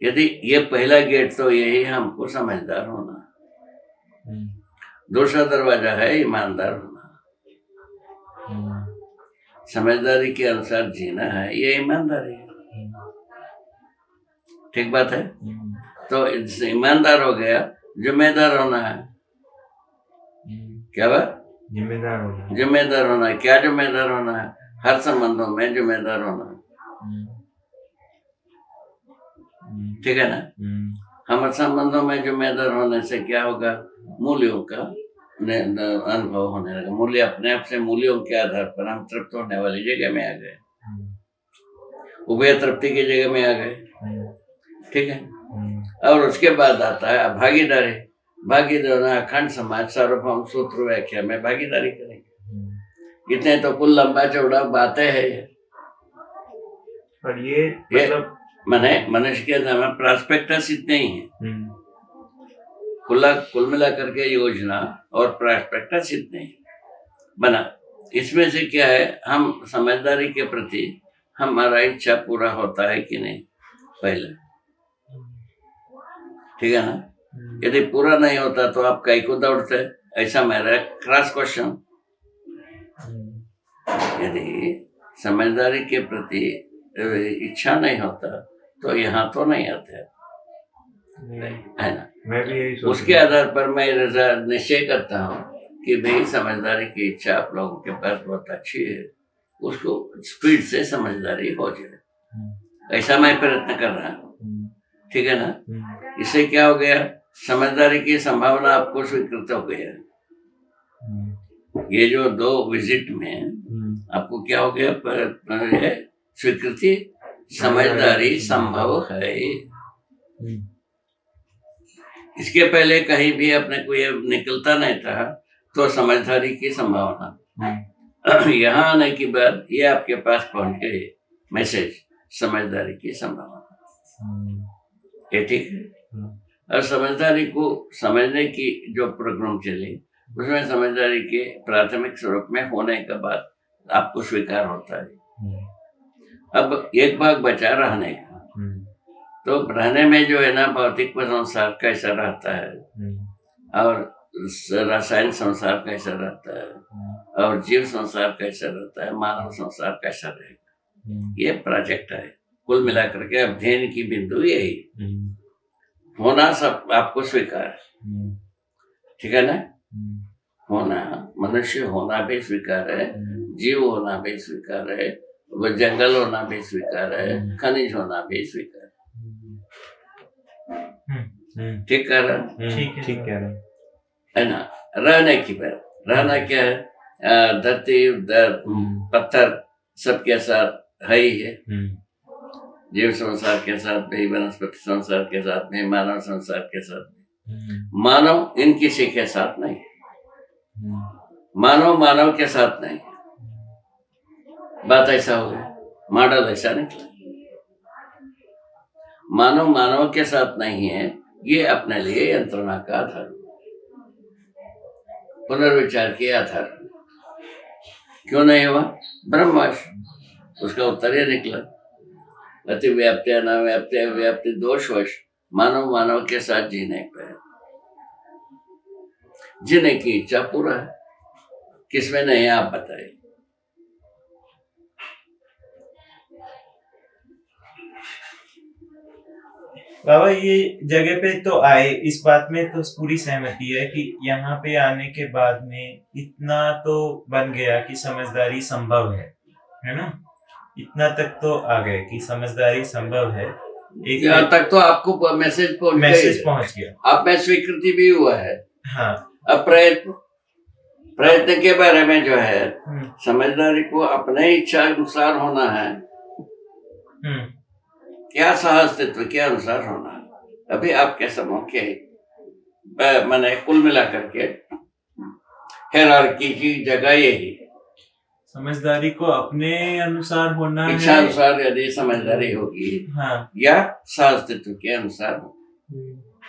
यदि ये पहला गेट तो यही हमको समझदार होना, दूसरा दरवाजा है ईमानदार होना। समझदारी के अनुसार जीना है, ये ईमानदारी है, ठीक बात है? तो ईमानदार हो गया, जिम्मेदार होना है। क्या बात? जिम्मेदार होना। जिम्मेदार होना है। क्या जिम्मेदार होना है? हर संबंधों में जिम्मेदार होना है, ठीक है ना? हमारे संबंधों में जिम्मेदार होने से क्या होगा? मूल्यों का अनुभव होने लगा। मूल्य अपने आप से, मूल्यों के आधार पर हम तृप्त होने वाली जगह में आ गए, उभय तृप्ति की जगह में आ गए, ठीक है। और उसके बाद आता है भागीदारी। भागीदारी अखंड समाज सार्वभौम सूत्र व्याख्या में भागीदारी करेंगे। इतने तो कुल लंबा चौड़ा बातें है। और ये मतलब मैंने मनुष्य के अंदर में प्रॉस्पेक्टस इतने ही है। कुल मिला करके योजना और प्रॉस्पेक्टस इतने ही बना। इसमें से क्या है, हम समझदारी के प्रति हमारा इच्छा पूरा होता है कि नहीं पहले, ठीक है ना। यदि पूरा नहीं होता तो आप कहीं को दौड़ते, ऐसा मेरा क्रॉस क्वेश्चन। यदि समझदारी के प्रति इच्छा नहीं होता तो यहाँ तो नहीं आते, है ना। मैं भी यही सोच उसके आधार पर मैं निश्चय करता हूँ कि भाई समझदारी की इच्छा आप लोगों के पास बहुत अच्छी है, उसको स्पीड से समझदारी हो जाए, ऐसा मैं प्रयत्न कर रहा हूँ, ठीक है ना। इससे क्या हो गया, समझदारी की संभावना आपको स्वीकृत हो गई है। ये जो 2 विजिट में आपको क्या हो गया, स्वीकृति, समझदारी संभव है। इसके पहले कहीं भी अपने को ये निकलता नहीं था, तो समझदारी की संभावना यहाँ आने के बाद ये आपके पास पहुंच गई मैसेज, समझदारी की संभावना, ये ठीक है। और समझदारी को समझने की जो प्रोग्राम चली, उसमें समझदारी के प्राथमिक स्वरूप में होने के बाद आपको स्वीकार होता है। अब एक भाग बचा रहने का, तो रहने में जो है ना, भौतिक संसार कैसा रहता है और रासायनिक संसार कैसा रहता है और जीव संसार कैसा रहता है, मानव संसार कैसा रहेगा, ये प्रोजेक्ट है। कुल मिलाकर के अध्ययन की बिंदु यही होना, सब आपको स्वीकार है, ठीक है ना। होना, मनुष्य होना भी स्वीकार है, जीव होना भी स्वीकार है, वो जंगल होना भी स्वीकार है, खनिज होना भी स्वीकार है, ठीक कह रहा है, ठीक कह रहे है ना। रहने की बात, रहना क्या है, धरती पत्थर सबके साथ है ही है, जीव संसार के साथ भी, वनस्पति संसार के साथ में, मानव संसार के साथ में। मानव इन किसी के साथ नहीं, मानव के साथ नहीं। बात ऐसा हो गया, मॉडल ऐसा निकला। मानव के साथ नहीं है, ये अपने लिए यंत्रणा का आधार, पुनर्विचार के आधार। क्यों नहीं हुआ ब्रह्मवश, उसका उत्तर ये निकला, अतिव्याप्ति अनाव्याप्ति व्याप्ति दोषवश मानव के साथ जीने पर, जीने की इच्छा पूरा है, किसमें नहीं आप बताइए। बाबा ये जगह पे तो आए, इस बात में तो पूरी सहमति है कि यहाँ पे आने के बाद में इतना तो बन गया कि समझदारी संभव है ना। इतना तक तो आ गए कि समझदारी संभव है। एक यहाँ तक तो आपको मैसेज पहुंच गया, आप में स्वीकृति भी हुआ है। हाँ, अब प्रयत्न के बारे में जो है, समझदारी को अपने इच्छा अनुसार होना है, क्या सहअस्तित्व के अनुसार होना है। अभी आपके समूह के मैंने कुल मिलाकर के हायरार्की की जगह यही, समझदारी को अपने अनुसार होना है, इच्छा अनुसार यदि समझदारी होगी, हाँ, या सहअस्तित्व के अनुसार,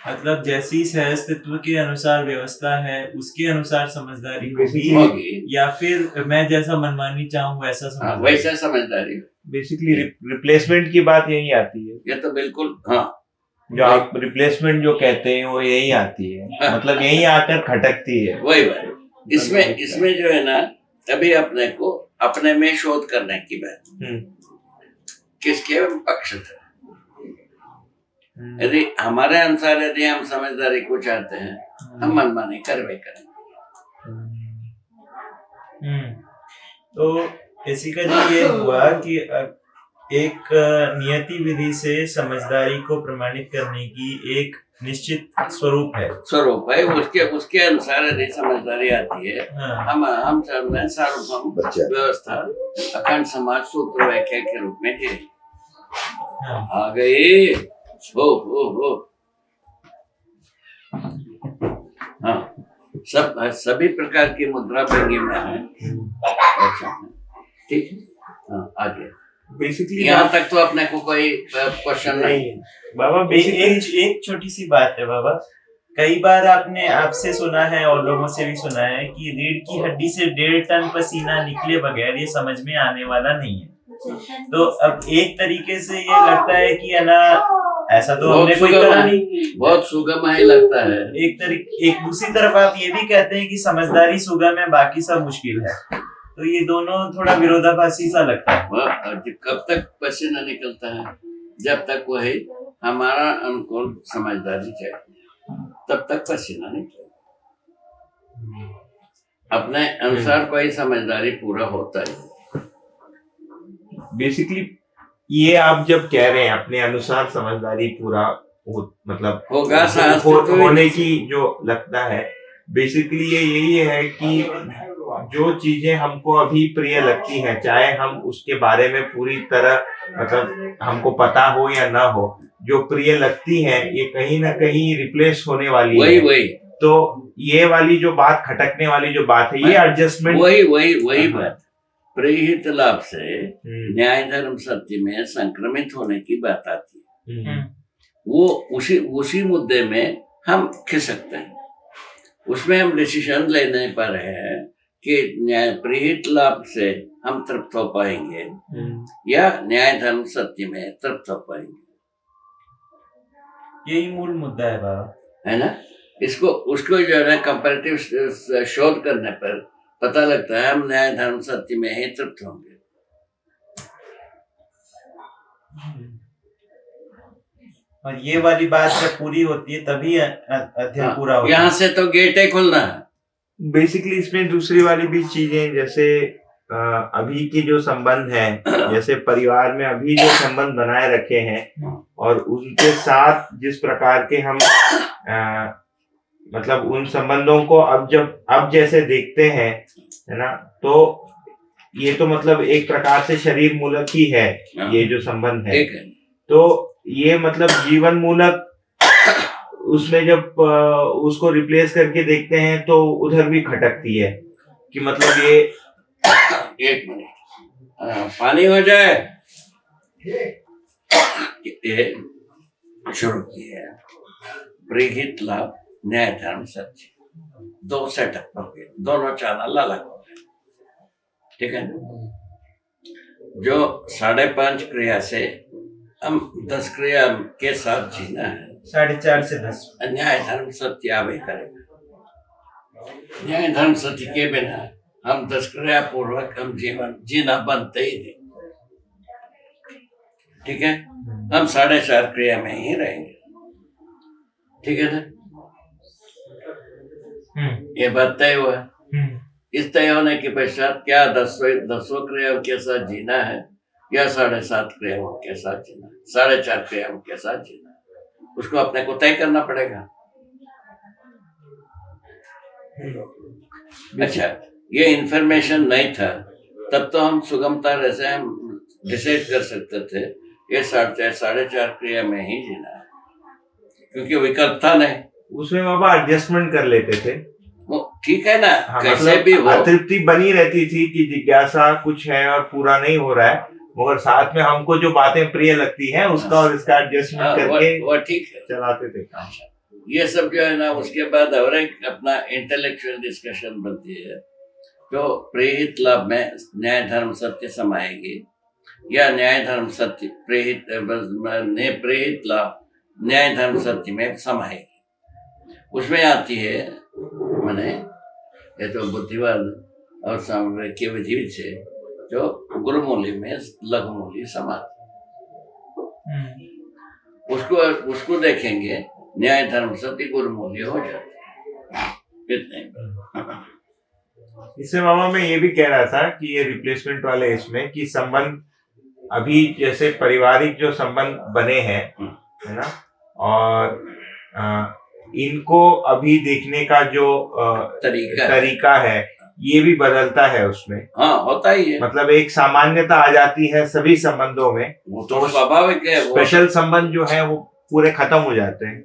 मतलब जैसी सहअस्तित्व के अनुसार व्यवस्था है उसके अनुसार समझदारी होगी, या फिर मैं जैसा मनमानी चाहूँ वैसा वैसा समझदारी। बेसिकली रिप्लेसमेंट की बात यही आती है। ये तो बिल्कुल, हाँ, जो आप रिप्लेसमेंट जो कहते हैं वो यही आती है, मतलब यही आकर खटकती है। वही बात। इसमें जो है ना, अभी अपने को अपने में शोध करने की बात, किसके पक्ष था। यदि हमारे अनुसार यदि हम समझदारी को चाहते हैं, हम मनमानी करवे करें। तो इसी का जो ये हुआ कि एक नियति विधि से समझदारी को प्रमाणित करने की एक निश्चित स्वरूप है, उसके अनुसार यदि समझदारी आती है, हम सब में सार्वभौम व्यवस्था अखंड समाज सूत्र व्याख्या के रूप में आ गई। हो हाँ, सभी प्रकार की मुद्रा भंगी में है। अच्छा, ठीक है, हाँ, आगे बेसिकली यहाँ तक तो अपने को कोई क्वेश्चन नहीं। बाबा एक छोटी सी बात है बाबा। कई बार आपने आपसे सुना है और लोगों से भी सुना है कि रीढ़ की हड्डी से 1.5 टन पसीना निकले बगैर ये समझ में आने वाला नहीं है। तो अब एक तरीके से ये लगता है कि है ना, ऐसा तो हमने कोई करा नहीं, बहुत सुगम है लगता है। एक दूसरी तरफ आप ये भी कहते हैं कि समझदारी सुगम है, बाकी सब मुश्किल है। तो ये दोनों थोड़ा विरोधाभासी सा लगता है। कब तक पसीना निकलता है? जब तक वही हमारा अनुकूल समझदारी चाहिए, तब तक पसीना निकलेगा। अपने अनुसार कोई समझदारी पूरा होता है। बेसिकली ये आप जब कह रहे हैं अपने अनुसार समझदारी पूरा मतलब होगा होने की जो लगता है, बेसिकली ये यही है कि जो चीजें हमको अभी प्रिय लगती हैं, चाहे हम उसके बारे में पूरी तरह मतलब हमको पता हो या ना हो, जो प्रिय लगती हैं ये कहीं ना कहीं रिप्लेस होने वाली है। वही तो ये वाली जो बात, खटकने वाली जो बात है, ये एडजस्टमेंट वही बात। प्रेहित लाभ से न्याय धर्म सत्य में संक्रमित होने की बात आती है। वो उसी मुद्दे में हम खिसकते हैं। उसमें हम डिसीजन ले नहीं पा रहे हैं कि न्याय प्रेहित लाभ से हम तृप्त हो पाएंगे या न्याय धर्म सत्य में तृप्त हो पाएंगे। यही मूल मुद्दा है बाबा, है ना। उसको जो है कंपैरेटिव शोध करने पर पता लगता है हम न्याय धर्म सत्य में ही तृप्त होंगे। और ये वाली बात जब पूरी होती है तभी अध्ययन पूरा होता है। यहाँ से तो गेट ही खुलना है। बेसिकली इसमें दूसरी वाली भी चीजें, जैसे अभी की जो संबंध है, जैसे परिवार में अभी जो संबंध बनाए रखे हैं और उनके साथ जिस प्रकार के हम मतलब उन संबंधों को अब जैसे देखते हैं, है ना, तो ये तो मतलब एक प्रकार से शरीर मूलक ही है ये जो संबंध है। तो ये मतलब जीवन मूलक, उसमें जब उसको रिप्लेस करके देखते हैं तो उधर भी खटकती है कि मतलब ये एक मिनट पानी हो जाए। ये शुरू किया प्रेहित लाभ न्याय धर्म सत्य, 2 सेटअप हो गए, दोनों चैनल अलग हो गए। ठीक है, जो 5.5 क्रिया से हम 10 क्रिया के साथ जीना है, 4.5 से 10 न्याय धर्म सत्य आवे करेगा। न्याय धर्म सत्य के बिना हम 10 क्रिया पूर्वक हम जीवन जीना बनते ही नहीं। ठीक है, हम 4.5 क्रिया में ही रहेंगे। ठीक है ना, ये बात तय हुआ। इस तय होने के पश्चात क्या 10 क्रियाओं के साथ जीना है या 7.5 क्रियाओं के साथ जीना, 4.5 क्रियाओं के साथ जीना, उसको अपने को तय करना पड़ेगा। अच्छा, ये इंफॉर्मेशन नहीं था तब तो हम सुगमता से हम डिसाइड कर सकते थे ये 4.5 क्रिया में ही जीना है, क्योंकि विकल्प था नहीं। उसमें बाबा एडजस्टमेंट कर लेते थे। वो ठीक है ना, कैसे मतलब भी हो, अतृप्ति बनी रहती थी कि जिज्ञासा कुछ है और पूरा नहीं हो रहा है, मगर साथ में हमको जो बातें प्रिय लगती हैं उसका और इसका एडजस्टमेंट करके वो ठीक है, चलाते थे। ये सब जो है ना, उसके बाद और एक अपना इंटेलेक्चुअल डिस्कशन बनती है, तो प्रेहित लाभ में न्याय धर्म सत्य समाएगी या न्याय धर्म सत्य प्रेहित लाभ न्याय धर्म सत्य में समाएगी। उसमें आती है मैंने ये तो बुद्धिवाद और सामवेद्य विधि से जो गुरुमूली में लघुमूली समाधि, उसको देखेंगे, न्याय धर्म सत्य गुरुमूल्य हो जाते। इससे मामा मैं ये भी कह रहा था कि ये रिप्लेसमेंट वाले इसमें कि संबंध अभी जैसे पारिवारिक जो संबंध बने हैं, है ना, और इनको अभी देखने का जो तरीका है ये भी बदलता है उसमें। हाँ, होता ही है। मतलब एक सामान्यता आ जाती है सभी संबंधों में, वो तो स्वाभाविक है। स्पेशल संबंध जो है वो पूरे खत्म हो जाते हैं।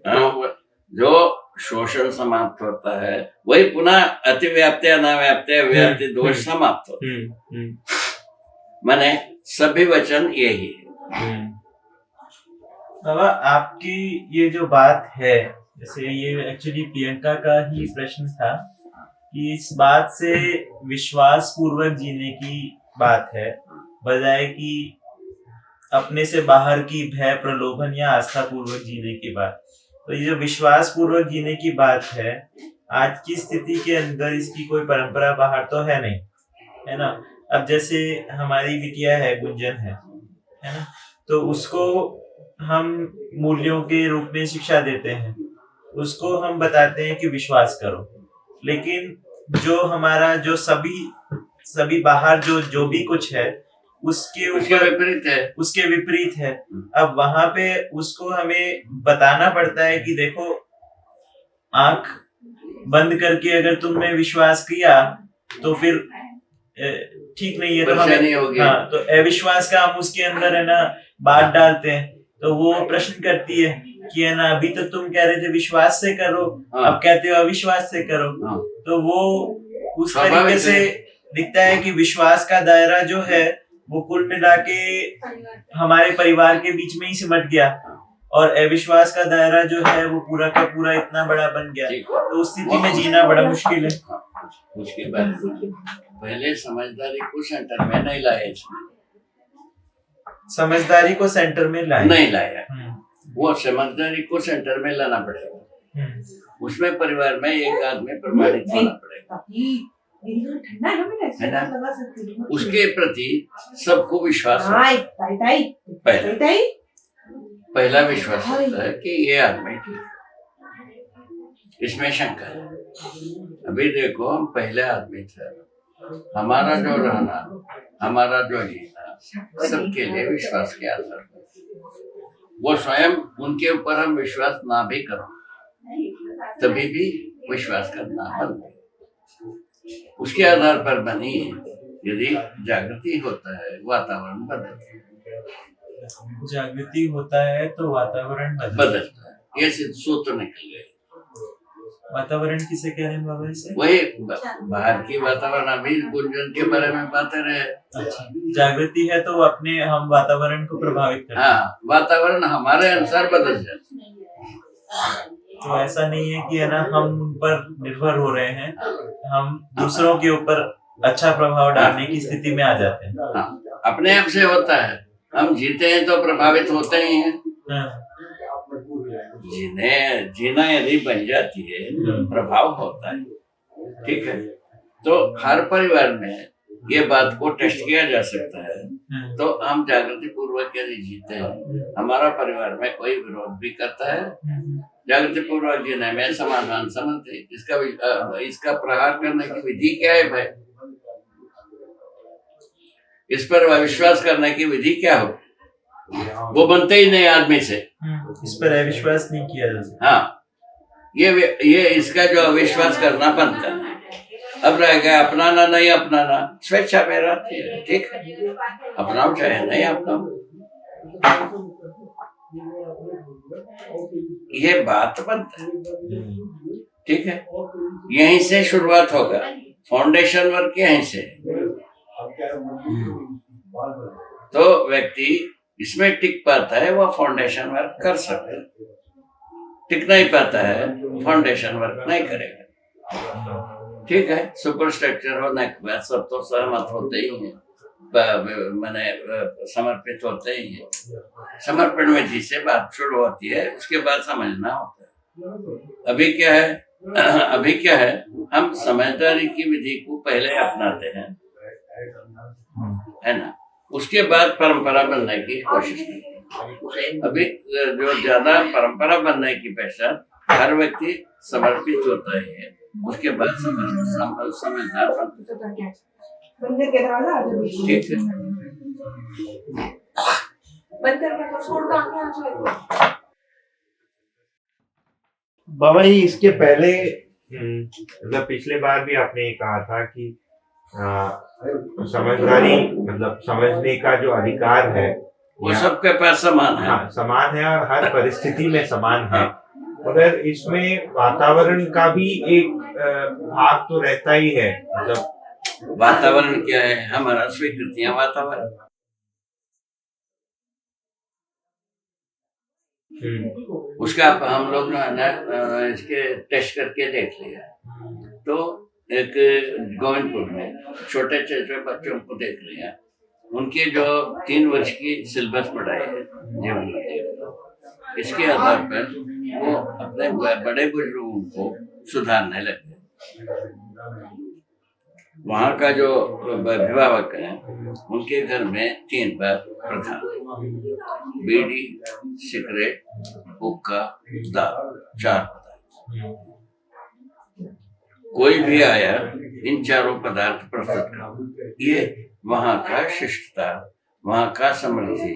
जो शोषण समाप्त होता है वही पुनः अतिव्याप्ति अनाव्याप्ति व्याप्ति दोष समाप्त होता है। माने सभी वचन यही है। बाबा आपकी ये जो बात है, जैसे ये एक्चुअली प्रियंका का ही प्रश्न था कि इस बात से विश्वास पूर्वक जीने की बात है, बजाय कि अपने से बाहर की भय प्रलोभन या आस्था पूर्वक जीने की बात। तो ये जो विश्वास पूर्वक जीने की बात है, आज की स्थिति के अंदर इसकी कोई परंपरा बाहर तो है नहीं, है ना। अब जैसे हमारी बिटिया है, गुंजन है ना, तो उसको हम मूल्यों के रूप में शिक्षा देते हैं, उसको हम बताते हैं कि विश्वास करो, लेकिन जो हमारा जो सभी बाहर जो भी कुछ है उसके विपरीत है। अब वहां पे उसको हमें बताना पड़ता है कि देखो, आंख बंद करके अगर तुमने विश्वास किया तो फिर ठीक नहीं है, तो हमें तो अविश्वास का हम उसके अंदर है ना बात डालते हैं। तो वो प्रश्न करती है कि है ना, अभी तो तुम कह रहे थे विश्वास से करो, अब कहते हो अविश्वास से करो। तो वो उस तरीके से दिखता है कि विश्वास का दायरा जो है वो कुल मिला के हमारे परिवार के बीच में ही सिमट गया, और अविश्वास का दायरा जो है वो पूरा का पूरा इतना बड़ा बन गया। तो उस स्थिति में जीना बड़ा मुश्किल है। उसके बाद पहले समझदारी को सेंटर में नहीं लाया, समझदारी को सेंटर में नहीं लाया। वो समझदारी को सेंटर में लाना पड़ेगा। उसमें परिवार में एक आदमी प्रमाणित होना पड़ेगा, है ना। उसके प्रति सबको विश्वास पहला विश्वास होता है कि ये आदमी ठीक है, इसमें शंका है। अभी देखो, हम पहले आदमी थे, हमारा जो रहना, हमारा जो जीना सबके लिए विश्वास के आधार पर। वो स्वयं उनके ऊपर हम विश्वास ना भी करो तभी भी विश्वास करना बंद, उसके आधार पर बनी है। यदि जागृति होता है वातावरण बदलता है, जागृति होता है तो वातावरण बदलता है। ये सूत्र निकल गए। वातावरण किसे कह रहे हैं बाबा? इसे वही बाहर की वातावरण, अभी गुंजन के बारे में बातें रहे। अच्छा, जागृति है तो अपने हम वातावरण को प्रभावित करते हैं। हाँ, वातावरण हमारे अनुसार बदल जाता है। तो ऐसा नहीं है कि है ना हम उन पर निर्भर हो रहे हैं, हम दूसरों के ऊपर अच्छा प्रभाव डालने की स्थिति में आ जाते हैं। हाँ, अपने आप से होता है। हम जीते हैं तो प्रभावित होते ही हैं। जीना यदि बन जाती है प्रभाव होता है, ठीक है। तो हर परिवार में ये बात को टेस्ट किया जा सकता है। तो हम जागृति पूर्वक यदि जीते हैं, हमारा परिवार में कोई विरोध भी करता है, जागृति पूर्वक जीने में समाधान समझते हैं। इसका प्रहार करने की विधि क्या है भाई? इस पर अविश्वास करने की विधि क्या हो? वो बनते ही नहीं आदमी से। इस पर अविश्वास नहीं किया जा सकता। हाँ, ये इसका जो अविश्वास करना बनता है। अब रह गया अपनाना नहीं अपनाना, स्वेच्छा में रहती है, ठीक है, अपनाओ चाहे नहीं अपनाओ। ये बात बनता है, ठीक है। यहीं से शुरुआत होगा, फाउंडेशन वर्क यहीं से। तो व्यक्ति इसमें टिक पाता है, वह फाउंडेशन वर्क कर सकता है। टिक नहीं पाता है, फाउंडेशन वर्क नहीं करेगा, ठीक है। सुपर स्ट्रक्चर होने के बाद सब तो सहमत होते ही हैं, मैंने समर्पित होते ही हैं। समर्पण में जिससे बात शुरू होती है उसके बाद समझना होता है। अभी क्या है, हम समझदारी की विधि को पहले अपनाते हैं, है ना, उसके बाद परंपरा बनने की कोशिश करते हैं। अभी जो ज्यादा परंपरा बनने की पहचान, हर व्यक्ति समर्पित होता है, उसके बाद समझदार बनता है, ठीक है। बाबा जी, इसके पहले मतलब पिछले बार भी आपने ये कहा था कि समझदारी मतलब समझने का जो अधिकार है वो सबके पास समान है। हाँ समान है और हर परिस्थिति में समान है, मगर इसमें वातावरण का भी एक भाग तो रहता ही है। मतलब वातावरण क्या है? हमारा स्वीकृतियां वातावरण। उसका हम लोग इसके टेस्ट करके देख लिया। तो एक गोविंदपुर में छोटे छोटे बच्चों को देख लिया, उनके जो 3 वर्ष की सिलेबस पढ़ाई है जीवन में, इसके आधार पर वो अपने बड़े बुजुर्गों को सुधारने लगे। वहाँ का जो अभिभावक है उनके घर में 3 बार प्रथा, बीड़ी, सिगरेट, हुक्का, दारू, 4 पदार्थ। कोई भी आया इन चारों पदार्थ प्रस्तुत करो। ये वहाँ का शिष्टता, वहाँ का समृद्धि,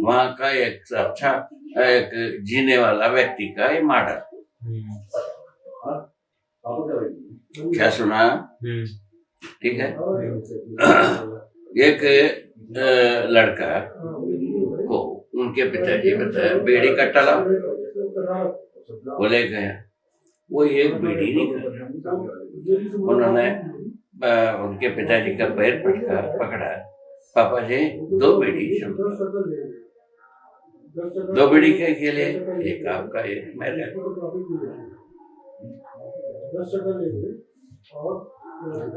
वहाँ का एक अच्छा एक जीने वाला व्यक्ति का ये मॉडल। क्या सुना? ठीक है। एक लड़का को उनके पिताजी बताया बीड़ी का टला, बोले गया, वो एक बीड़ी नहीं कर। उन्होंने उनके पिताजी का पैर पकड़ा, पापा जी 2 बीड़ी, 2 बीड़ी के लिए, एक आपका एक मेरा।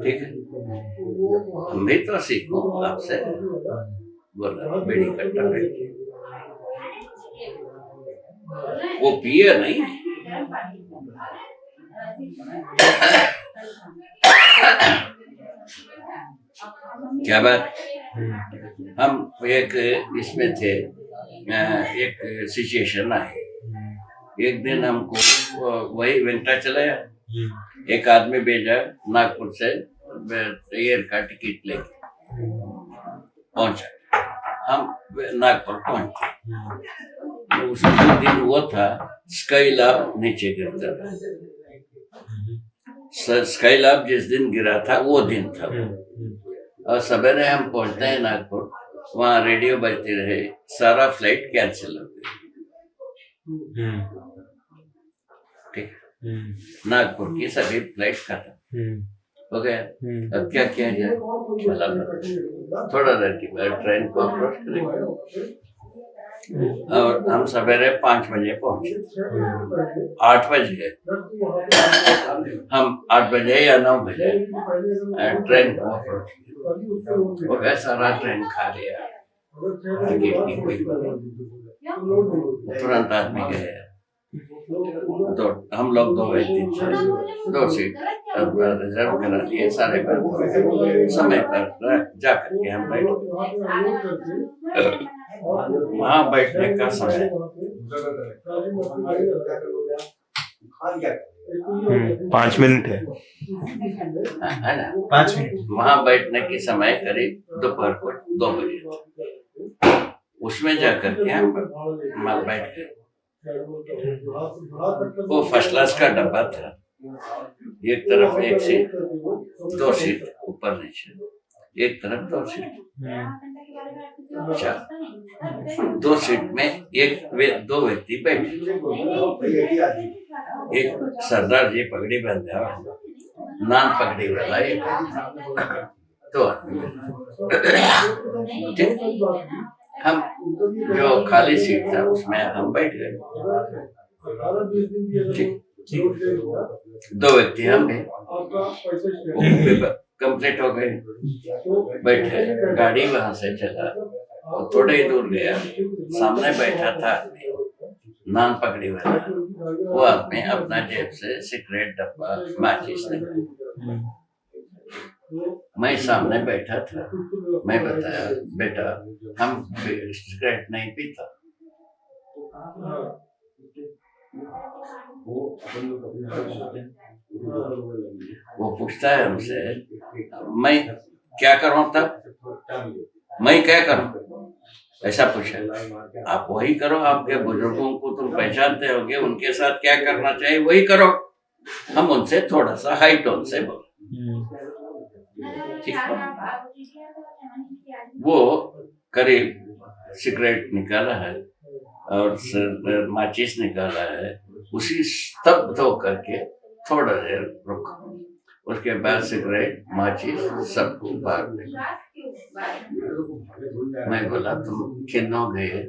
ठीक है, हम भी तो सीखो आपसे। बोला बीड़ी कट्टा वो पिए नहीं। क्या बात। हम एक इसमें थे, एक सिचुएशन आई। एक दिन हमको वही वेंकटाचलया एक आदमी भेजा नागपुर से एयर का टिकट लेके पहुंचा। हम नागपुर पहुंचे, तो उस दिन वो था स्काई लैब नीचे गिरता था। स्काई लैब जिस दिन गिरा था वो दिन था। और सवेरे हम पहुंचते हैं नागपुर, वहाँ रेडियो बजती रहे, सारा फ्लाइट कैंसिल हो गई। ठीक, नागपुर की सभी फ्लाइट खत्म हो गया। अब क्या किया जाए? थोड़ा देर के बाद ट्रेन को अप्रोच करेंगे, और हम सवेरे 5 बजे पहुंचे। 8 बजे हम 8 बजे या 9 बजे ट्रेन को अप्रोच किया। वो गया, सारा ट्रेन खा लिया, टिकट की कोई तुरंत आदमी गए। हम लोग 2 व्यक्ति थे, 2 सीट रिजर्व करा लिए, सारे पर समय पर जा करके हम बैठ। वहाँ बैठने का समय 5 मिनट है ना, 5 मिनट। वहाँ बैठने के समय करीब दोपहर को 2 बजे। उसमें जाकर के हम बैठ गए। वो फर्स्ट क्लास का डब्बा था, एक तरफ एक सीट, 2 सीट ऊपर नीचे, एक तरफ 2 सीट। अच्छा, 2 सीट में 2 व्यक्ति बैठे। एक सरदार जी पगड़ी बांधा, नान पगड़ी वाला एक, 2 आदमी। हम जो खाली सीट था उसमें हम बैठ गए। 2 व्यक्ति हम भी कंप्लीट हो गए, बैठे। गाड़ी वहां से चला, थोड़े ही दूर गया, सामने बैठा था आदमी नान पकड़ी वाला। वो आदमी अपना जेब से सिगरेट डब्बा माचिस निकाला। मैं सामने बैठा था, मैं बताया, बेटा हम सिगरेट नहीं पीता। वो पूछता है हमसे, मैं क्या करूं तब? मैं क्या करूं? ऐसा पूछा। आप वही करो, आपके बुजुर्गों को तुम पहचानते होगे, उनके साथ क्या करना चाहिए वही करो। हम उनसे थोड़ा सा हाई टोन से बोले। ठीक है। वो करीब सिगरेट निकाला है और माचिस निकाला है, उसी स्तब्ध होकर के थोड़ा देर रुका, उसके बाद सिगरेट माचिस सबको बाहर निकाला। मैं बोला तुम किन्नों गए?